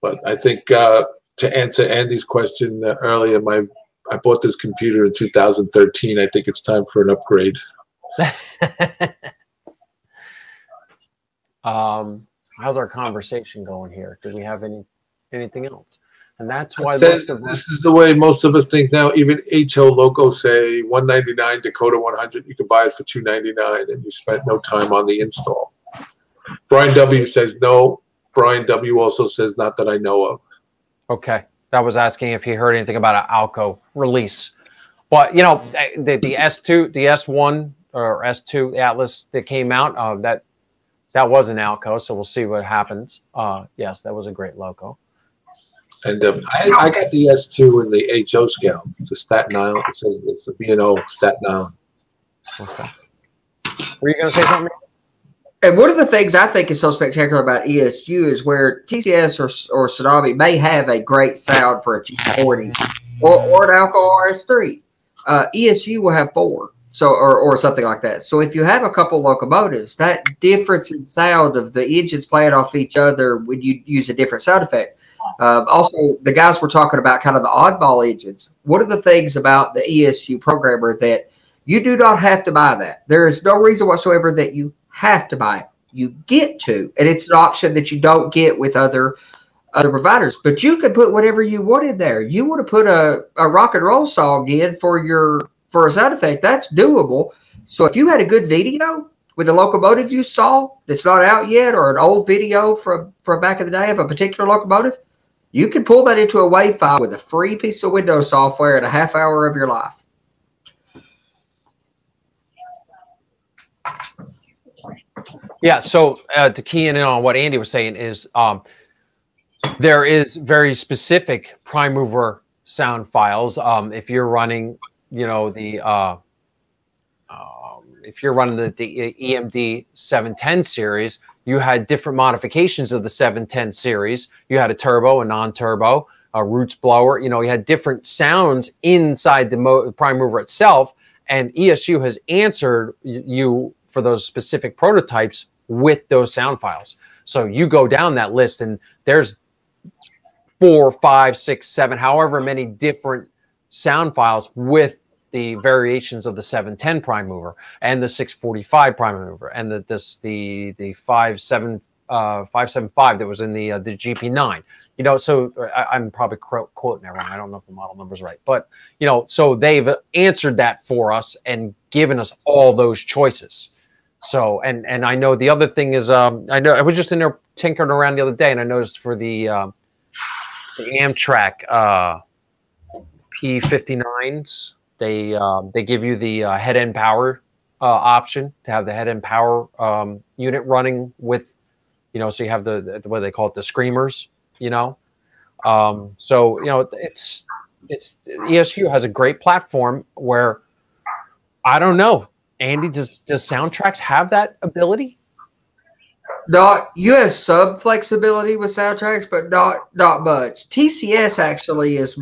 but I think to answer Andy's question earlier, I bought this computer in 2013. I think it's time for an upgrade. How's our conversation going here? Do we have anything else? And that's why this is the way most of us think now. Even HO locals say $199 Dakota 100. You can buy it for $299, and you spent no time on the install. Brian W. says no. Brian W. also says not that I know of. Okay. That was asking if he heard anything about an Alco release. But, you know, the S2, the S1 or S2 Atlas that came out, that was an Alco, so we'll see what happens. Yes, that was a great logo. And I got the S2 in the HO scale. It's a Staten Island. It says it's the B&O Staten Island. Okay. Were you going to say something? And one of the things I think is so spectacular about ESU is where TCS or Tsunami may have a great sound for a G40 or an Alco RS3. ESU will have 4, so or something like that. So if you have a couple locomotives, that difference in sound of the engines playing off each other when you use a different sound effect. Also, the guys were talking about kind of the oddball engines. One of the things about the ESU programmer that you do not have to buy that. There is no reason whatsoever that you have to buy it. You get to, and it's an option that you don't get with other providers. But you can put whatever you want in there. You want to put a rock and roll song in for a sound effect. That's doable. So if you had a good video with a locomotive you saw that's not out yet, or an old video from back in the day of a particular locomotive, you can pull that into a WAV file with a free piece of Windows software in a half hour of your life. Yeah, so to key in on what Andy was saying is there is very specific prime mover sound files. If you're running, you know, if you're running the EMD 710 series, you had different modifications of the 710 series. You had a turbo, a non-turbo, a roots blower. You know, you had different sounds inside the prime mover itself, and ESU has answered you for those specific prototypes with those sound files. So you go down that list and there's 4, 5, 6, 7, however many different sound files with the variations of the 710 prime mover and the 645 prime mover and the 575 that was in the GP9. You know, so I'm probably quoting that wrong. I don't know if the model number's right, but you know, so they've answered that for us and given us all those choices. So, and I know the other thing is, I know I was just in there tinkering around the other day, and I noticed for the Amtrak P59s, they give you the head-end power option to have the head-end power unit running with, you know, so you have the what they call it, the screamers, you know. So you know, it's ESU has a great platform where I don't know, Andy, does Soundtracks have that ability? You have some flexibility with Soundtracks, but not much. TCS actually is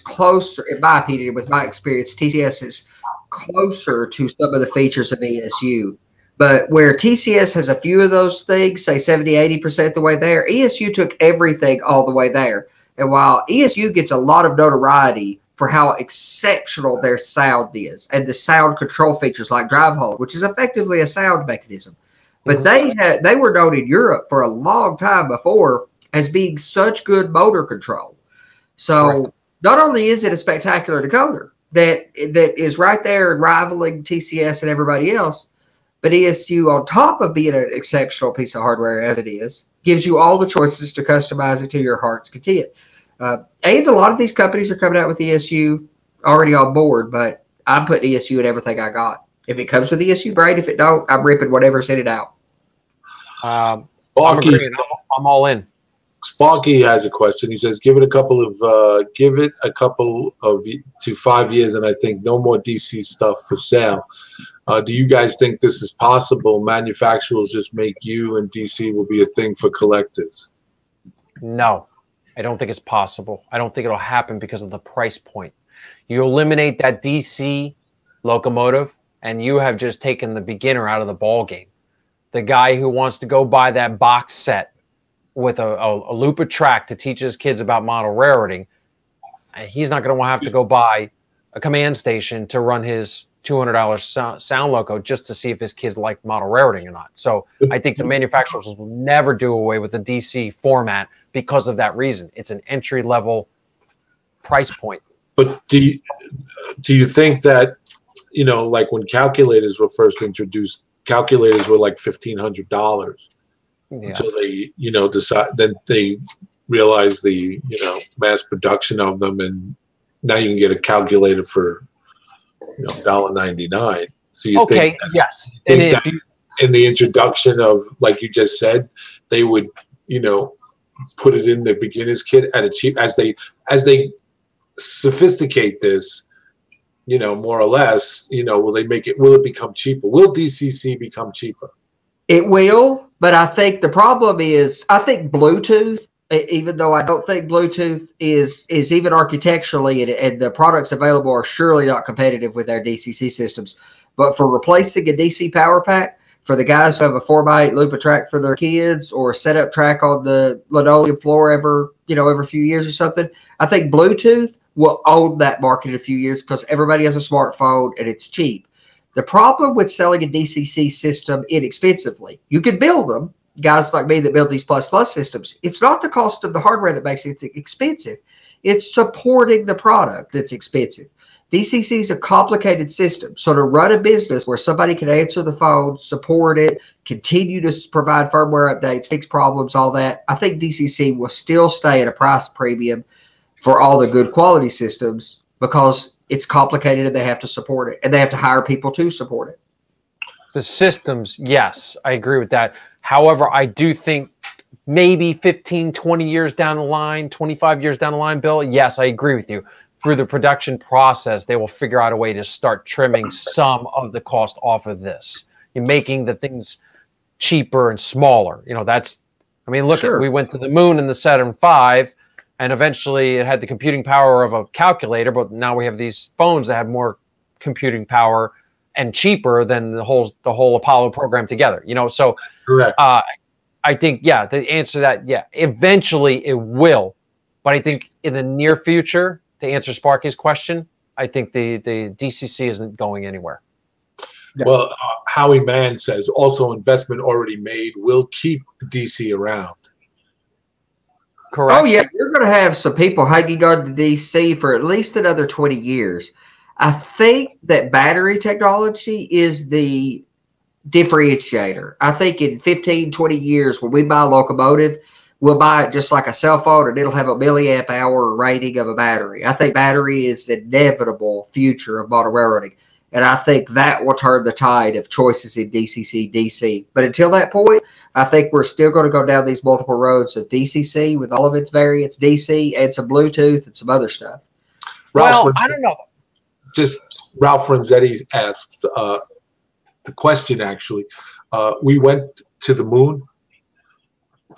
closer, in my opinion, with my experience. TCS is closer to some of the features of ESU. But where TCS has a few of those things, say 70-80% the way there, ESU took everything all the way there. And while ESU gets a lot of notoriety for how exceptional their sound is and the sound control features like drive hold, which is effectively a sound mechanism, but they were known in Europe for a long time before as being such good motor control. So not only is it a spectacular decoder that is right there and rivaling TCS and everybody else, but ESU, on top of being an exceptional piece of hardware as it is, gives you all the choices to customize it to your heart's content. And a lot of these companies are coming out with ESU already on board, but I'm putting ESU in everything I got. If it comes with ESU, great. If it don't, I'm ripping whatever's in it out. I'm agreeing. I'm all in. Sparky has a question. He says, give it a couple of to 5 years, and I think no more DC stuff for sale. Do you guys think this is possible? Manufacturers just make you and DC will be a thing for collectors? No, I don't think it's possible. I don't think it'll happen because of the price point. You eliminate that DC locomotive, and you have just taken the beginner out of the ball game. The guy who wants to go buy that box set with a loop of track to teach his kids about model railroading, he's not going to have to go buy a command station to run his $200 sound loco just to see if his kids like model railroading or not. So I think the manufacturers will never do away with the DC format because of that reason. It's an entry-level price point. But do you think that, you know, like when calculators were first introduced, calculators were like $1,500 until they, you know, then they realized the, you know, mass production of them, and now you can get a calculator for, you know, $1.99. So you think yes, in the introduction of, like you just said, they would, you know, put it in the beginner's kit at a cheap, as they sophisticate this, you know, more or less, you know, will it become cheaper? Will DCC become cheaper? It will, but I think the problem is, I think Bluetooth, even though I don't think Bluetooth is even architecturally, and the products available are surely not competitive with our DCC systems, but for replacing a DC power pack, for the guys who have a 4x8 loop of track for their kids, or set up track on the linoleum floor every few years or something, I think Bluetooth will own that market in a few years because everybody has a smartphone and it's cheap. The problem with selling a DCC system inexpensively, you can build them, guys like me that build these plus systems. It's not the cost of the hardware that makes it expensive. It's supporting the product that's expensive. DCC is a complicated system. So to run a business where somebody can answer the phone, support it, continue to provide firmware updates, fix problems, all that, I think DCC will still stay at a price premium for all the good quality systems because it's complicated and they have to support it, and they have to hire people to support it. The systems, yes, I agree with that. However, I do think maybe 15, 20 years down the line, 25 years down the line, Bill, yes, I agree with you. Through the production process, they will figure out a way to start trimming some of the cost off of this. You're making the things cheaper and smaller. You know, that's, I mean, look, we went to the moon in the Saturn V, and eventually it had the computing power of a calculator, but now we have these phones that have more computing power and cheaper than the whole Apollo program together. You know, so correct. I think, yeah, the answer to that, yeah, eventually it will. But I think in the near future, to answer Sparky's question, I think the DCC isn't going anywhere. Yeah. Well, Howie Mann says also investment already made will keep DC around. correct? Oh, yeah. You're going to have some people hanging on to DC for at least another 20 years. I think that battery technology is the differentiator. I think in 15, 20 years, when we buy a locomotive, we'll buy it just like a cell phone, and it'll have a milliamp hour rating of a battery. I think battery is the inevitable future of modern railroading. And I think that will turn the tide of choices in DCC, DC. But until that point, I think we're still going to go down these multiple roads of DCC with all of its variants, DC, and some Bluetooth and some other stuff. Well, I don't know. Just Ralph Renzetti asks the question, actually. We went to the moon.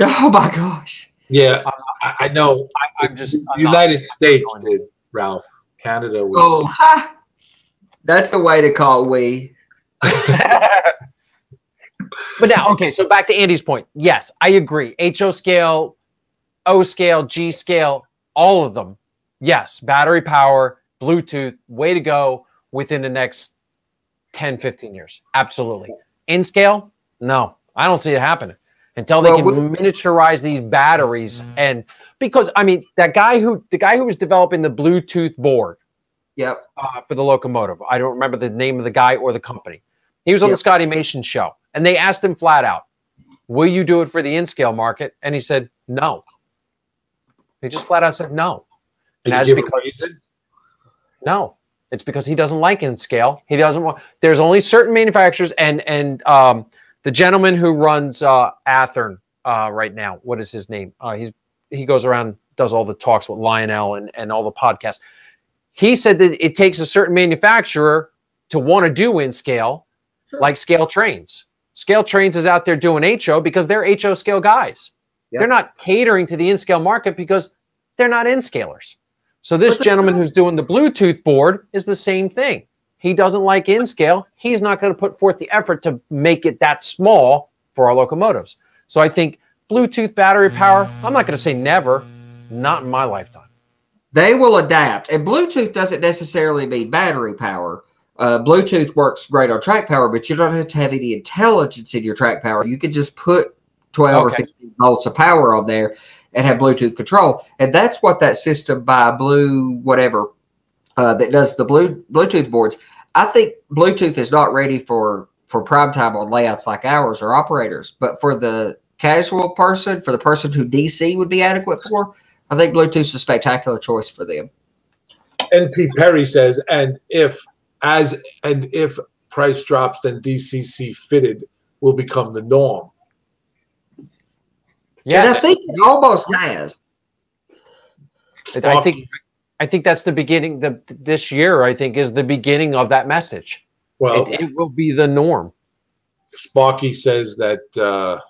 Oh, my gosh. Yeah, I know. I'm United States did, Ralph. Canada was. Oh, ha! That's the way to call we. But now, okay, so back to Andy's point. Yes, I agree. HO scale, O scale, G scale, all of them. Yes, battery power, Bluetooth, way to go within the next 10, 15 years. Absolutely. In scale? No, I don't see it happening until they can miniaturize these batteries. And because, I mean, the guy who was developing the Bluetooth board, yep, for the locomotive. I don't remember the name of the guy or the company. He was on the Scotty Mason show, and they asked him flat out, will you do it for the in-scale market? And he said, no. He just flat out said no. And that's because no, it's because he doesn't like in-scale. He doesn't want, there's only certain manufacturers, and the gentleman who runs Athern right now, what is his name? He goes around, does all the talks with Lionel and all the podcasts. He said that it takes a certain manufacturer to want to do in scale, like Scale Trains. Scale Trains is out there doing HO because they're HO scale guys. Yep. They're not catering to the in scale market because they're not in scalers. So this gentleman who's doing the Bluetooth board is the same thing. He doesn't like in scale. He's not going to put forth the effort to make it that small for our locomotives. So I think Bluetooth battery power, I'm not going to say never, not in my lifetime. They will adapt. And Bluetooth doesn't necessarily mean battery power. Bluetooth works great on track power, but you don't have to have any intelligence in your track power. You can just put 12 or 15 volts of power on there and have Bluetooth control. And that's what that system by Blue whatever that does the Bluetooth boards. I think Bluetooth is not ready for prime time on layouts like ours or operators. But for the casual person, for the person who DC would be adequate for, I think Bluetooth's a spectacular choice for them. NP Perry says, and if price drops, then DCC fitted will become the norm. Yes, and I think it almost has. I think that's the beginning. This year, I think, is the beginning of that message. Well, it will be the norm. Sparky says that.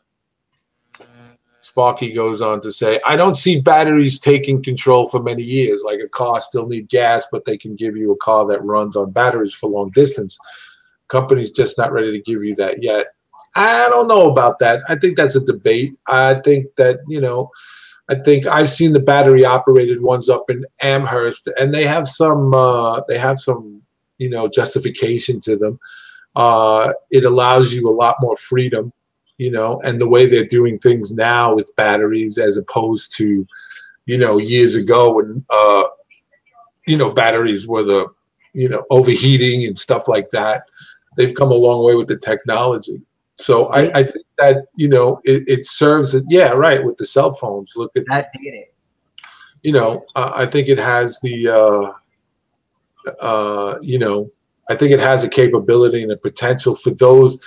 Sparky goes on to say, I don't see batteries taking control for many years. Like a car still need gas, but they can give you a car that runs on batteries for long distance. Company's just not ready to give you that yet. I don't know about that. I think that's a debate. I think that, I think I've seen the battery operated ones up in Amherst, and they have some justification to them. It allows you a lot more freedom. And the way they're doing things now with batteries as opposed to, years ago when, batteries were the, overheating and stuff like that. They've come a long way with the technology. So I think that, it serves it. Yeah, right. With the cell phones. Look at that. I think it has the, I think it has a capability and a potential for those.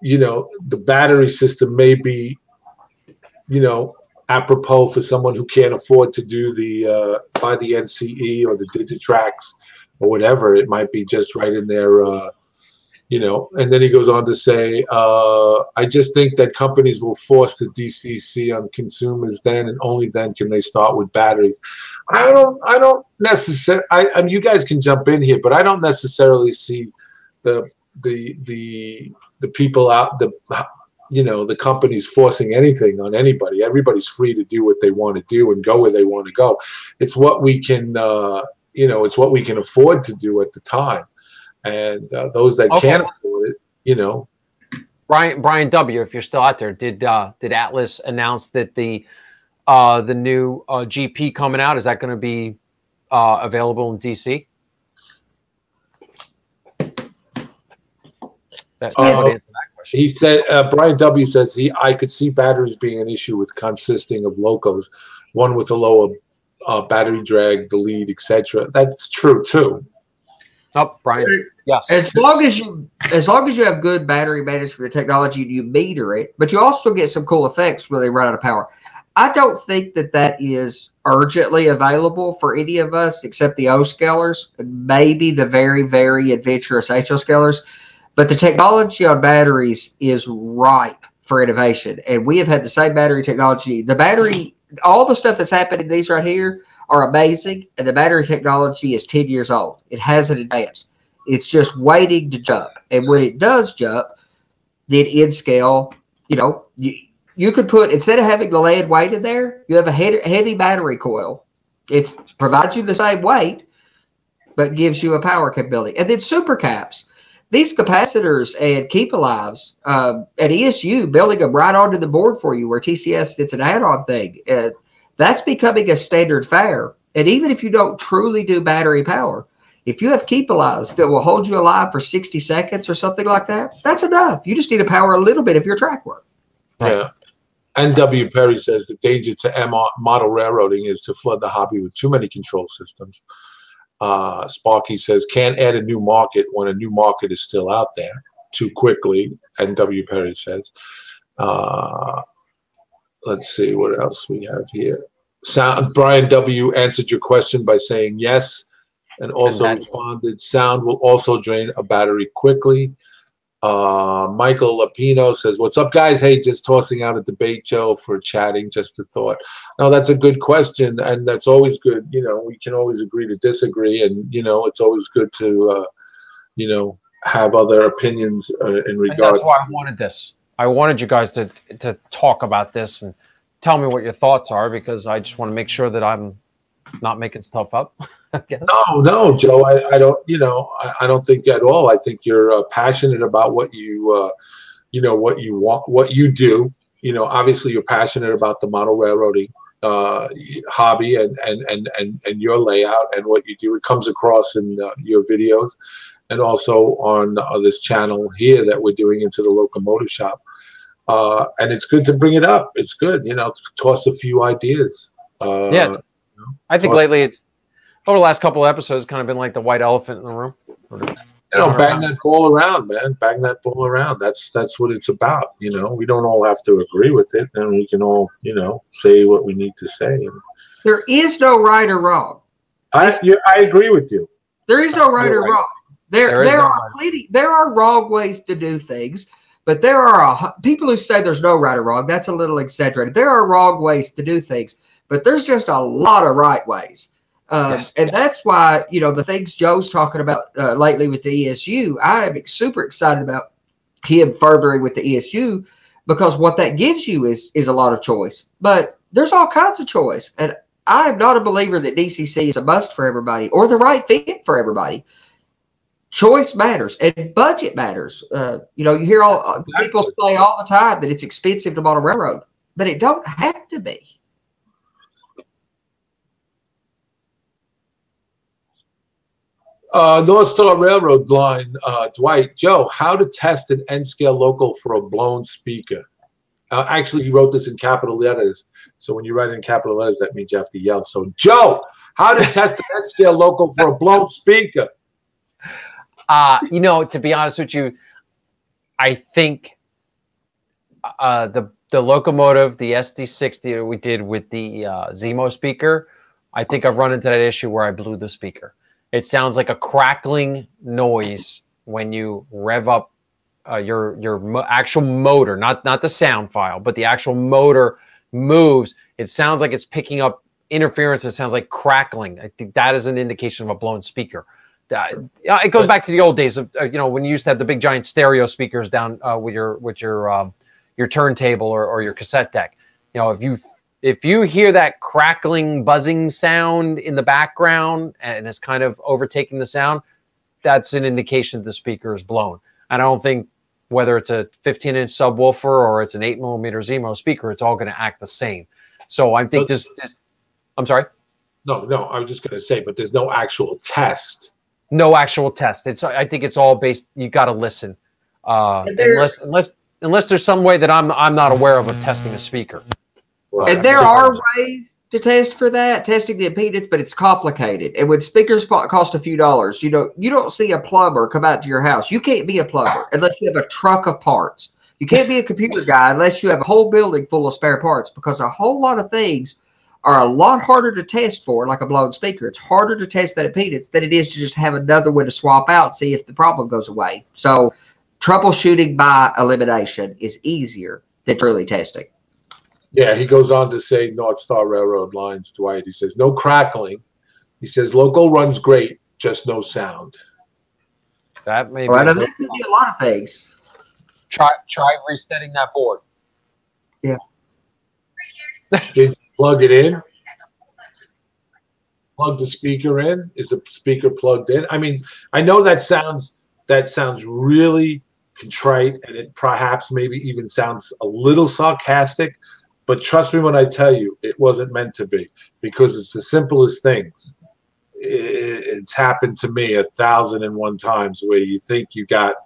The battery system may be, apropos for someone who can't afford to do buy the NCE or the Digitrax or whatever. It might be just right in there, and then he goes on to say, I just think that companies will force the DCC on consumers then, and only then can they start with batteries. I don't necessarily, I mean, you guys can jump in here, but I don't necessarily see the people out, the companies forcing anything on anybody. Everybody's free to do what they want to do and go where they want to go. It's what we can, it's what we can afford to do at the time. And those that can't afford it, Brian W., if you're still out there, did Atlas announce that the the new GP coming out? Is that going to be available in DC? He said, Brian W. says I could see batteries being an issue with consisting of locos, one with a lower battery drag, the lead, etc. That's true too. Oh, Brian. Yes. As long as you have good battery management for your technology, you meter it, but you also get some cool effects when they run out of power. I don't think that is urgently available for any of us except the O scalers and maybe the very, very adventurous HO scalers. But the technology on batteries is ripe for innovation. And we have had the same battery technology. The battery, all the stuff that's happening in these right here are amazing. And the battery technology is 10 years old. It hasn't advanced. It's just waiting to jump. And when it does jump, then in scale, you could put, instead of having the lead weight in there, you have a heavy battery coil. It provides you the same weight, but gives you a power capability. And then super caps. These capacitors and keep alives at ESU, building them right onto the board for you where TCS, it's an add-on thing. That's becoming a standard fare. And even if you don't truly do battery power, if you have keep alives that will hold you alive for 60 seconds or something like that, that's enough. You just need to power a little bit of your track work. Yeah. And W. Perry says the danger to model railroading is to flood the hobby with too many control systems. Sparky says, can't add a new market when a new market is still out there too quickly. And W. Perry says, let's see what else we have here. Brian W. answered your question by saying yes, and also responded, sound will also drain a battery quickly. Michael Lapino says, what's up, guys? Hey, just tossing out a debate, Joe, for chatting. Just a thought. No, that's a good question, and that's always good. We can always agree to disagree, and, it's always good to, have other opinions in regards. And that's why I wanted this. I wanted you guys to talk about this and tell me what your thoughts are, because I just want to make sure that I'm not making stuff up. I guess. No, Joe. I don't. I don't think at all. I think you're passionate about what you, what you want, what you do. Obviously, you're passionate about the model railroading hobby and your layout and what you do. It comes across in your videos, and also on this channel here that we're doing Into the Locomotive Shop. And it's good to bring it up. It's good, to toss a few ideas. Yeah, I think lately it's. Over the last couple of episodes, kind of been like the white elephant in the room. Bang that ball around, man. Bang that ball around. That's what it's about. We don't all have to agree with it, and we can all, say what we need to say. There is no right or wrong. I agree with you. There is no right or wrong. There are wrong ways to do things, but there are people who say there's no right or wrong. That's a little exaggerated. There are wrong ways to do things, but there's just a lot of right ways. That's why, the things Joe's talking about lately with the ESU, I am super excited about him furthering with the ESU, because what that gives you is a lot of choice. But there's all kinds of choice. And I am not a believer that DCC is a must for everybody or the right fit for everybody. Choice matters and budget matters. You hear all people say all the time that it's expensive to model railroad, but it don't have to be. North Star Railroad line, Dwight, Joe, how to test an N-scale local for a blown speaker. Actually, he wrote this in capital letters. So when you write in capital letters, that means you have to yell. So, Joe, how to test an N-scale local for a blown speaker? To be honest with you, I think the locomotive, the SD60 that we did with the Zemo speaker, I think I've run into that issue where I blew the speaker. It sounds like a crackling noise when you rev up your actual motor, not the sound file, but the actual motor moves. It sounds like it's picking up interference. It sounds like crackling. I think that is an indication of a blown speaker. It goes back to the old days of when you used to have the big giant stereo speakers down with your turntable or your cassette deck. If you hear that crackling, buzzing sound in the background and it's kind of overtaking the sound, that's an indication the speaker is blown. And I don't think whether it's a 15-inch subwoofer or it's an 8mm Zemo speaker, it's all going to act the same. So I think this I'm sorry. No, I was just going to say, but there's no actual test. No actual test. I think it's all based. You got to listen, unless there's some way that I'm not aware of testing a speaker. Right. And there are ways to test for that, testing the impedance, but it's complicated. And when speakers cost a few dollars, you don't see a plumber come out to your house. You can't be a plumber unless you have a truck of parts. You can't be a computer guy unless you have a whole building full of spare parts, because a whole lot of things are a lot harder to test for, like a blown speaker. It's harder to test that impedance than it is to just have another one to swap out, see if the problem goes away. So troubleshooting by elimination is easier than truly testing. Yeah, he goes on to say North Star Railroad lines, Dwight. He says, no crackling. He says, local runs great, just no sound. That may be. Well, that could be a lot of things. Try resetting that board. Yeah. Did you plug it in? Plug the speaker in? Is the speaker plugged in? I mean, I know that sounds really contrite, and it perhaps maybe even sounds a little sarcastic, but trust me when I tell you, it wasn't meant to be, because it's the simplest things. It's happened to me 1,001 times where you think you got,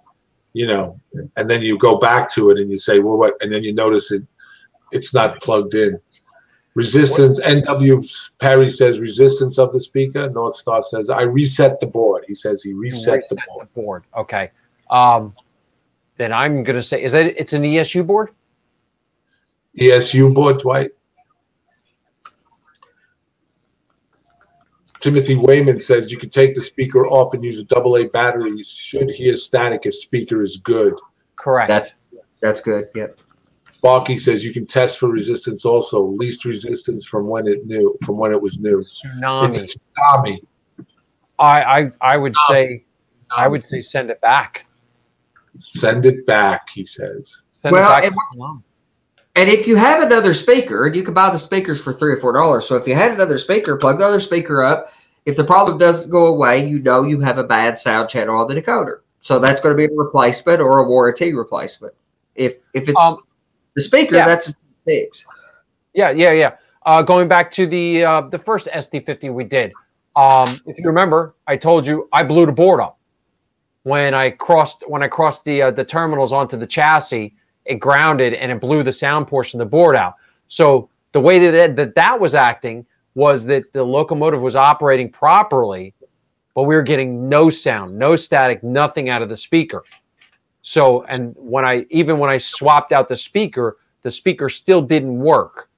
and then you go back to it and you say, well, what? And then you notice it's not plugged in. Resistance, N.W. Perry says resistance of the speaker. North Star says, I reset the board. He says he reset the board. Okay. Then I'm going to say, it's an ESU board? ESU board, Dwight. Timothy Wayman says you can take the speaker off and use a AA battery. You should hear static if speaker is good. Correct. That's good. Yep. Sparky says you can test for resistance also. Least resistance from when it was new. Tsunami. It's a tsunami. I would say send it back. Send it back, he says. Send it back. And if you have another speaker, and you can buy the speakers for $3 or $4. So if you had another speaker, plug the other speaker up. If the problem doesn't go away, you have a bad sound channel on the decoder. So that's going to be a replacement or a warranty replacement. If it's the speaker, that's a fix. Yeah. Going back to the first SD50 we did. If you remember, I told you I blew the board up when I crossed the terminals onto the chassis. It grounded and it blew the sound portion of the board out. So the way that was acting was that the locomotive was operating properly, but we were getting no sound, no static, nothing out of the speaker. So, and when I swapped out the speaker still didn't work.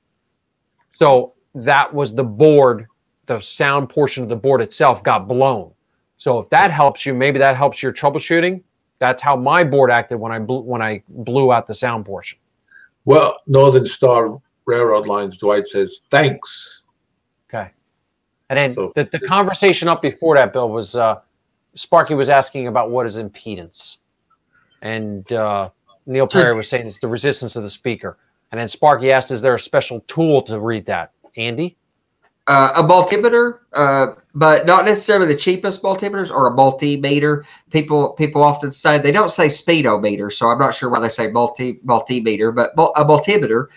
So that was the board, the sound portion of the board itself got blown. So if that helps you, maybe that helps your troubleshooting. That's how my board acted when I blew out the sound portion. Well, Northern Star Railroad Lines, Dwight says, thanks. Okay. And then the conversation up before that, Bill, was Sparky was asking about what is impedance. And Neil Perry was saying it's the resistance of the speaker. And then Sparky asked, is there a special tool to read that? Andy? A multimeter, but not necessarily the cheapest multimeters, or a multimeter. People often say, they don't say speedometer, so I'm not sure why they say multimeter, but a multimeter,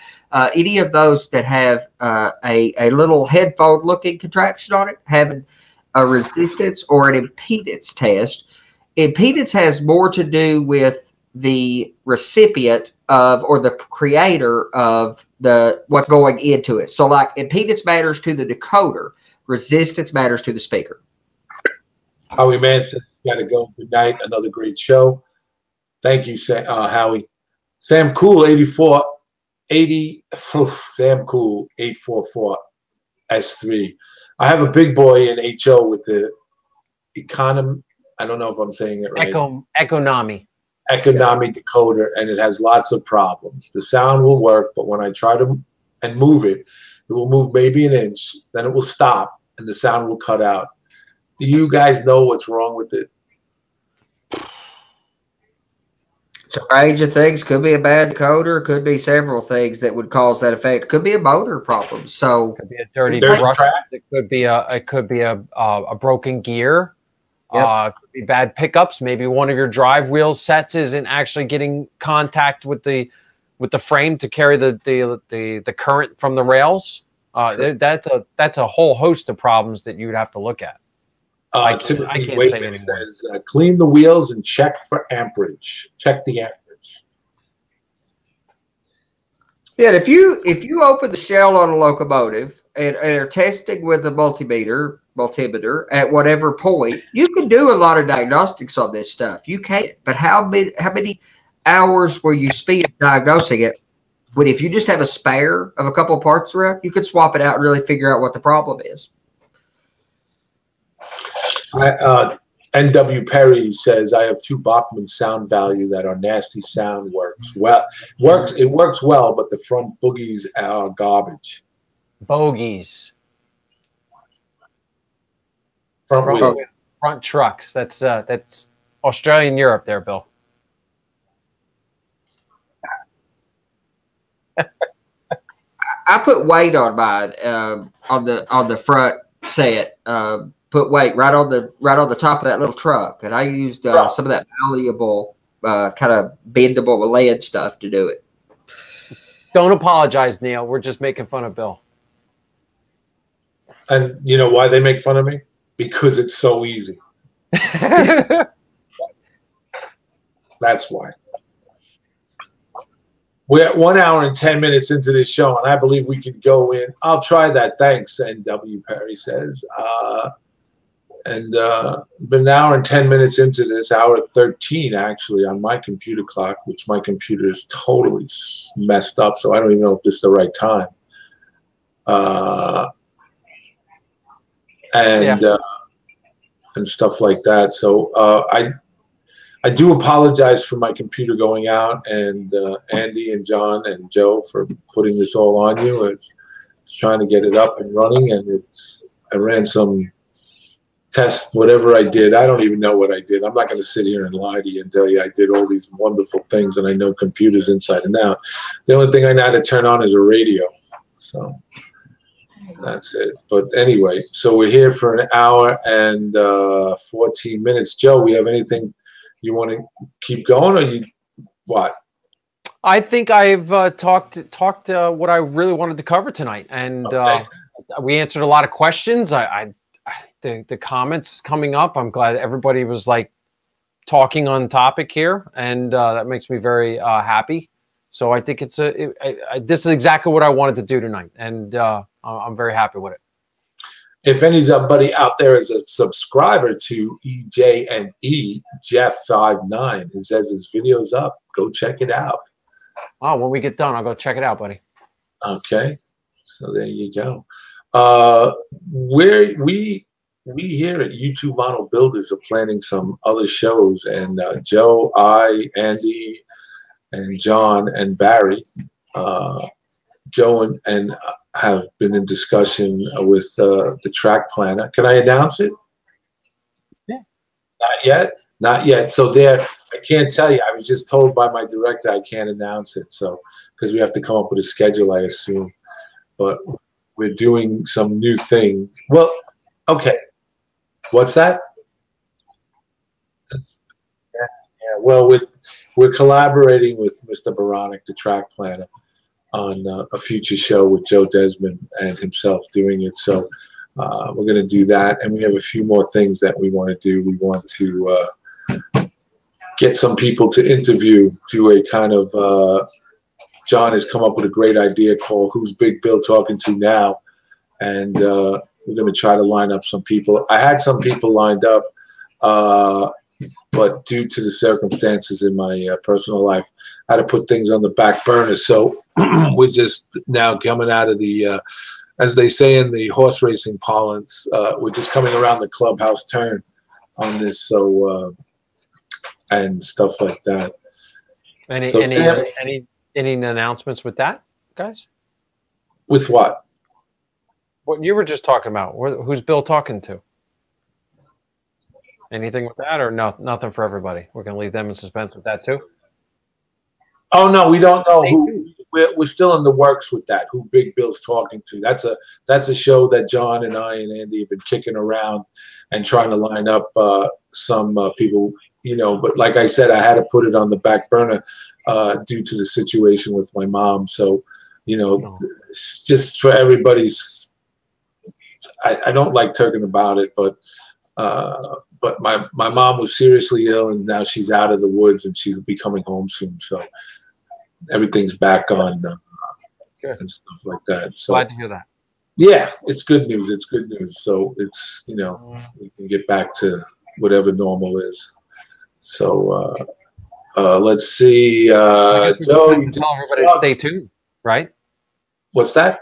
any of those that have a little headphone looking contraption on it, having a resistance or an impedance test. Impedance has more to do with the recipient of, or the creator of, what's going into it. So like impedance matters to the decoder, resistance matters to the speaker. Howie Mann says, got to go. Good night. Another great show. Thank you, Howie. Sam Cool 80 Sam Cool 844 S3. I have a big boy in HO with the economy. I don't know if I'm saying it right. Economy decoder, and it has lots of problems. The sound will work, but when I try to move it, it will move maybe an inch, then it will stop, and the sound will cut out. Do you guys know what's wrong with it? It's a range of things. Could be a bad decoder. Could be several things that would cause that effect. Could be a motor problem. So could be a dirty brush. It could be a broken gear. Yep. Could be bad pickups. Maybe one of your drive wheel sets isn't actually getting contact with the with the frame to carry the current from the rails. Sure. That's a whole host of problems that you'd have to look at. I can't say anymore. Says, clean the wheels and check for amperage. Check the amperage. Yeah, if you open the shell on a locomotive and are testing with a multimeter at whatever point, you can do a lot of diagnostics on this stuff. You can't, but how many hours will you spend diagnosing it? When if you just have a spare of a couple of parts around, you could swap it out and really figure out what the problem is. N.W. Perry says, I have 2 Bachmann sound value that are nasty sound works. Well, it works well, but the front boogies are garbage. Bogies. Front trucks. That's Australian Europe there, Bill. I put weight on mine on the front set. Put weight right on the top of that little truck, and I used some of that malleable, kind of bendable lead stuff to do it. Don't apologize, Neil. We're just making fun of Bill. And you know why they make fun of me? Because it's so easy. That's why. We're at 1 hour and 10 minutes into this show, and I believe we can go in. I'll try that. Thanks, N.W. Perry says. Been an hour and 10 minutes into this, hour 13 actually on my computer clock, which my computer is totally messed up, so I don't even know if this is the right time. And stuff like that. So I do apologize for my computer going out, and Andy and John and Joe for putting this all on you. It's trying to get it up and running, and I ran some tests, whatever I did. I don't even know what I did. I'm not going to sit here and lie to you and tell you I did all these wonderful things, and I know computers inside and out. The only thing I know how to turn on is a radio. So that's it. But anyway, so we're here for an hour and 14 minutes. Joe, we have anything you want to keep going, or you what? I think I've talked what I really wanted to cover tonight, and okay. We answered a lot of questions. The comments coming up, I'm glad everybody was like talking on topic here, and that makes me very happy. So I think it's this is exactly what I wanted to do tonight, and I'm very happy with it. If anybody out there is a subscriber to EJ&E Jeff59, it says his video's up. Go check it out. Oh, when we get done, I'll go check it out, buddy. Okay, so there you go. We here at YouTube Model Builders are planning some other shows, and Joe, I, Andy, and John and Barry, Joe and have been in discussion with the track planner. Can I announce it? Yeah. Not yet? Not yet. So there, I can't tell you. I was just told by my director I can't announce it. So, because we have to come up with a schedule, I assume. But we're doing some new things. Well, okay. What's that? Yeah. Well, we're collaborating with Mr. Baronic, the track planner, on a future show with Joe Desmond and himself doing it. So we're going to do that. And we have a few more things that we want to do. We want to get some people to interview, do a kind of, John has come up with a great idea called Who's Big Bill Talking To Now? And we're going to try to line up some people. I had some people lined up, but due to the circumstances in my personal life, I had to put things on the back burner. So we're just now coming out of the, as they say in the horse racing parlance, we're just coming around the clubhouse turn on this. So, and stuff like that. Any announcements with that, guys? With what? What you were just talking about. Who's Bill talking to? Anything with that, or nothing for everybody? We're going to leave them in suspense with that too. Oh no, we don't know who. We're still in the works with that. Who Big Bill's talking to? That's a show that John and I and Andy have been kicking around and trying to line up some people but like I said, I had to put it on the back burner due to the situation with my mom. So, just for everybody's, I don't like talking about it, but my mom was seriously ill, and now she's out of the woods, and she'll be coming home soon. So everything's back on and stuff like that. So glad to hear that. Yeah, it's good news. It's good news. So it's we can get back to whatever normal is. So let's see. Joe, you tell everybody to stay tuned, right? What's that?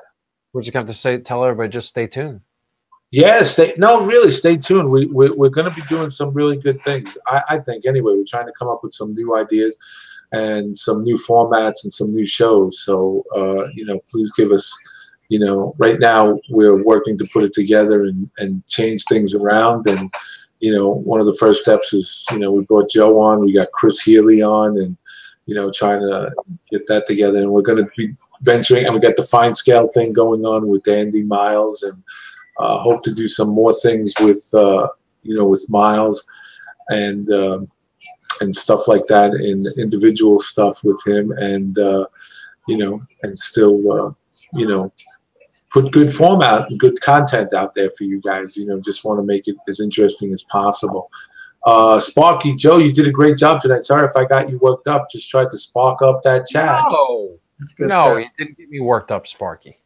We're just going to have to tell everybody just stay tuned. Yeah, really stay tuned. We're going to be doing some really good things. I think anyway. We're trying to come up with some new ideas and some new formats and some new shows. So please give us. Right now we're working to put it together and change things around. And one of the first steps is we brought Joe on. We got Chris Healy on, and trying to get that together. And we're going to be venturing, and we got the fine scale thing going on with Andy Miles, and hope to do some more things with with Miles and stuff like that, and individual stuff with him, and and still put good format and good content out there for you guys. Just want to make it as interesting as possible. Sparky, Joe, you did a great job tonight. Sorry if I got you worked up. Just tried to spark up that chat. No, you didn't get me worked up, Sparky.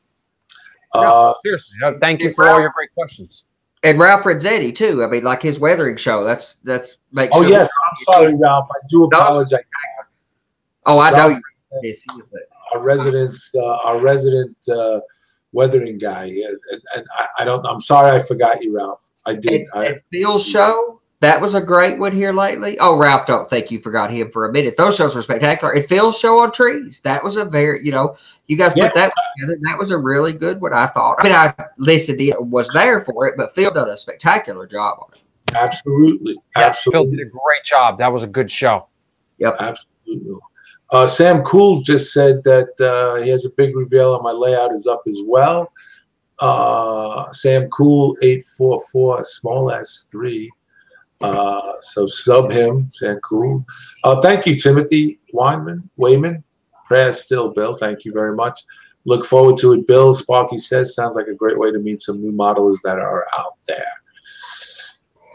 Seriously, thank you for all your great questions. And Ralph Renzetti too. I mean, like his weathering show. That's makes. Oh yes, I'm sorry, Ralph. I do apologize. Oh, I know. Our resident weathering guy, and I'm sorry I forgot you, Ralph. I did. And Phil's show, that was a great one here lately. Oh, Ralph, don't think you forgot him for a minute. Those shows were spectacular. And Phil's show on trees, that was a very, you guys put that together. That was a really good one, I thought. I mean, I listened to it, was there for it, but Phil did a spectacular job on it. Absolutely. Phil did a great job. That was a good show. Yep. Absolutely. Sam Cool just said that he has a big reveal, and my layout is up as well. Sam Cool 844 small s3. So sub him, Sam Cool. Thank you, Timothy Wayman. Prayers still, Bill. Thank you very much. Look forward to it, Bill. Sparky says sounds like a great way to meet some new modelers that are out there.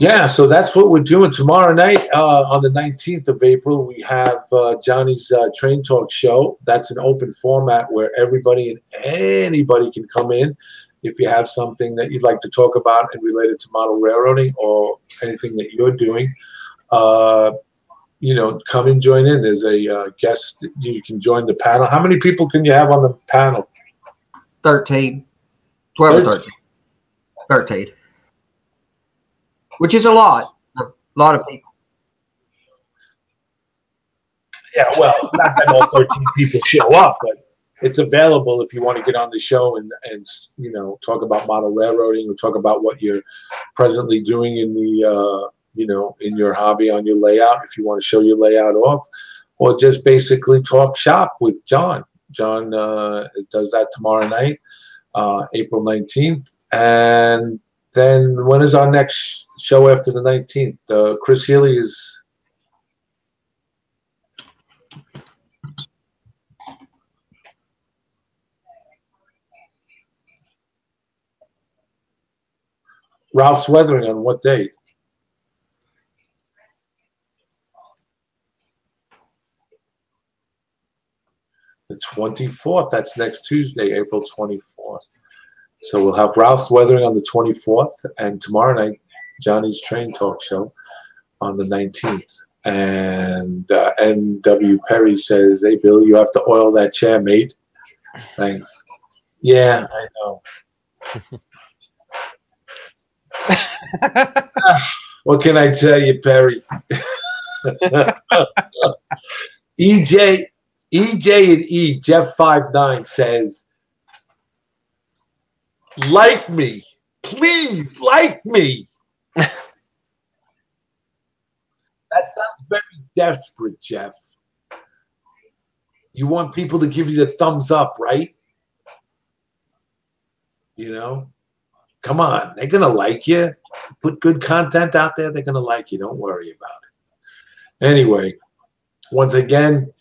Yeah, so that's what we're doing tomorrow night. On the 19th of April, we have Johnny's Train Talk show. That's an open format where everybody and anybody can come in. If you have something that you'd like to talk about and related to model railroading or anything that you're doing, come and join in. There's a guest. You can join the panel. How many people can you have on the panel? 13. 12 or 13. 13. Which is a lot of people. Yeah, well, not that all 13 people show up, but it's available if you want to get on the show and talk about model railroading or talk about what you're presently doing in the in your hobby on your layout. If you want to show your layout off, or just basically talk shop with John. John does that tomorrow night, April 19th, and then when is our next show after the 19th? Chris Healy is. Ralph's Weathering on what date? The 24th. That's next Tuesday, April 24th. So we'll have Ralph's Weathering on the 24th, and tomorrow night, Johnny's Train Talk show on the 19th. And N.W. Perry says, "Hey, Bill, you have to oil that chair, mate." Thanks. Yeah, I know. What can I tell you, Perry? EJ and E, Jeff59 says, like me. Please, like me. That sounds very desperate, Jeff. You want people to give you the thumbs up, right? Come on. They're going to like you. Put good content out there. They're going to like you. Don't worry about it. Anyway, once again,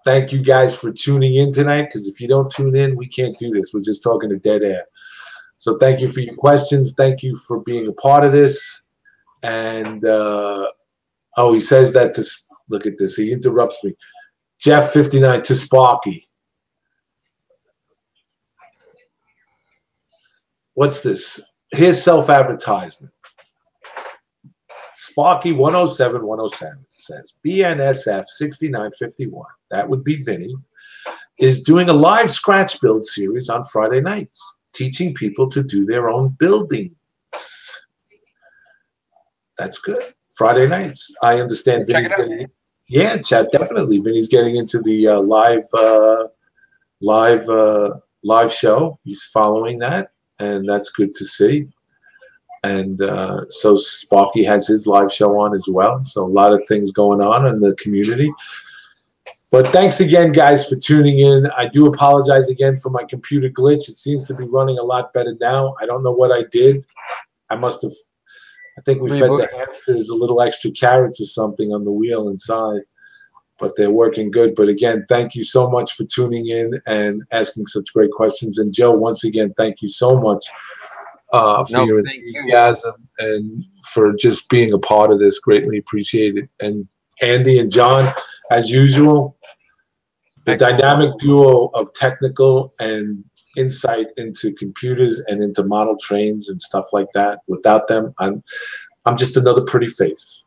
thank you guys for tuning in tonight, because if you don't tune in, we can't do this. We're just talking to dead air. So thank you for your questions. Thank you for being a part of this. And, he says that to, look at this. He interrupts me. Jeff59 to Sparky. What's this? Here's self-advertisement. Sparky 107 says BNSF 6951. That would be Vinny. Is doing a live scratch build series on Friday nights, teaching people to do their own buildings. That's good. Friday nights. I understand Vinny's getting. Yeah, chat definitely. Vinny's getting into the live show. He's following that, and that's good to see. And so Sparky has his live show on as well. So a lot of things going on in the community. But thanks again, guys, for tuning in. I do apologize again for my computer glitch. It seems to be running a lot better now. I don't know what I did. I think we fed the hamsters a little extra carrots or something on the wheel inside. But they're working good. But again, thank you so much for tuning in and asking such great questions. And Joe, once again, thank you so much for your enthusiasm and for just being a part of this. Greatly appreciated. And Andy and John, as usual, the dynamic duo of technical and insight into computers and into model trains and stuff like that. Without them, I'm just another pretty face.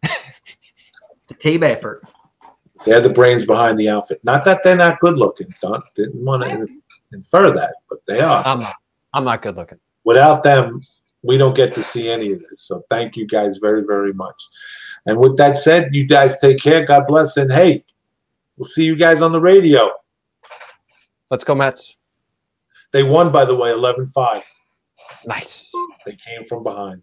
It's a team effort. They're the brains behind the outfit. Not that they're not good looking. Didn't want to infer that, but they are. I'm not good looking. Without them, we don't get to see any of this. So thank you guys very, very much. And with that said, you guys take care. God bless. And hey, we'll see you guys on the radio. Let's go, Mets. They won, by the way, 11-5. Nice. They came from behind.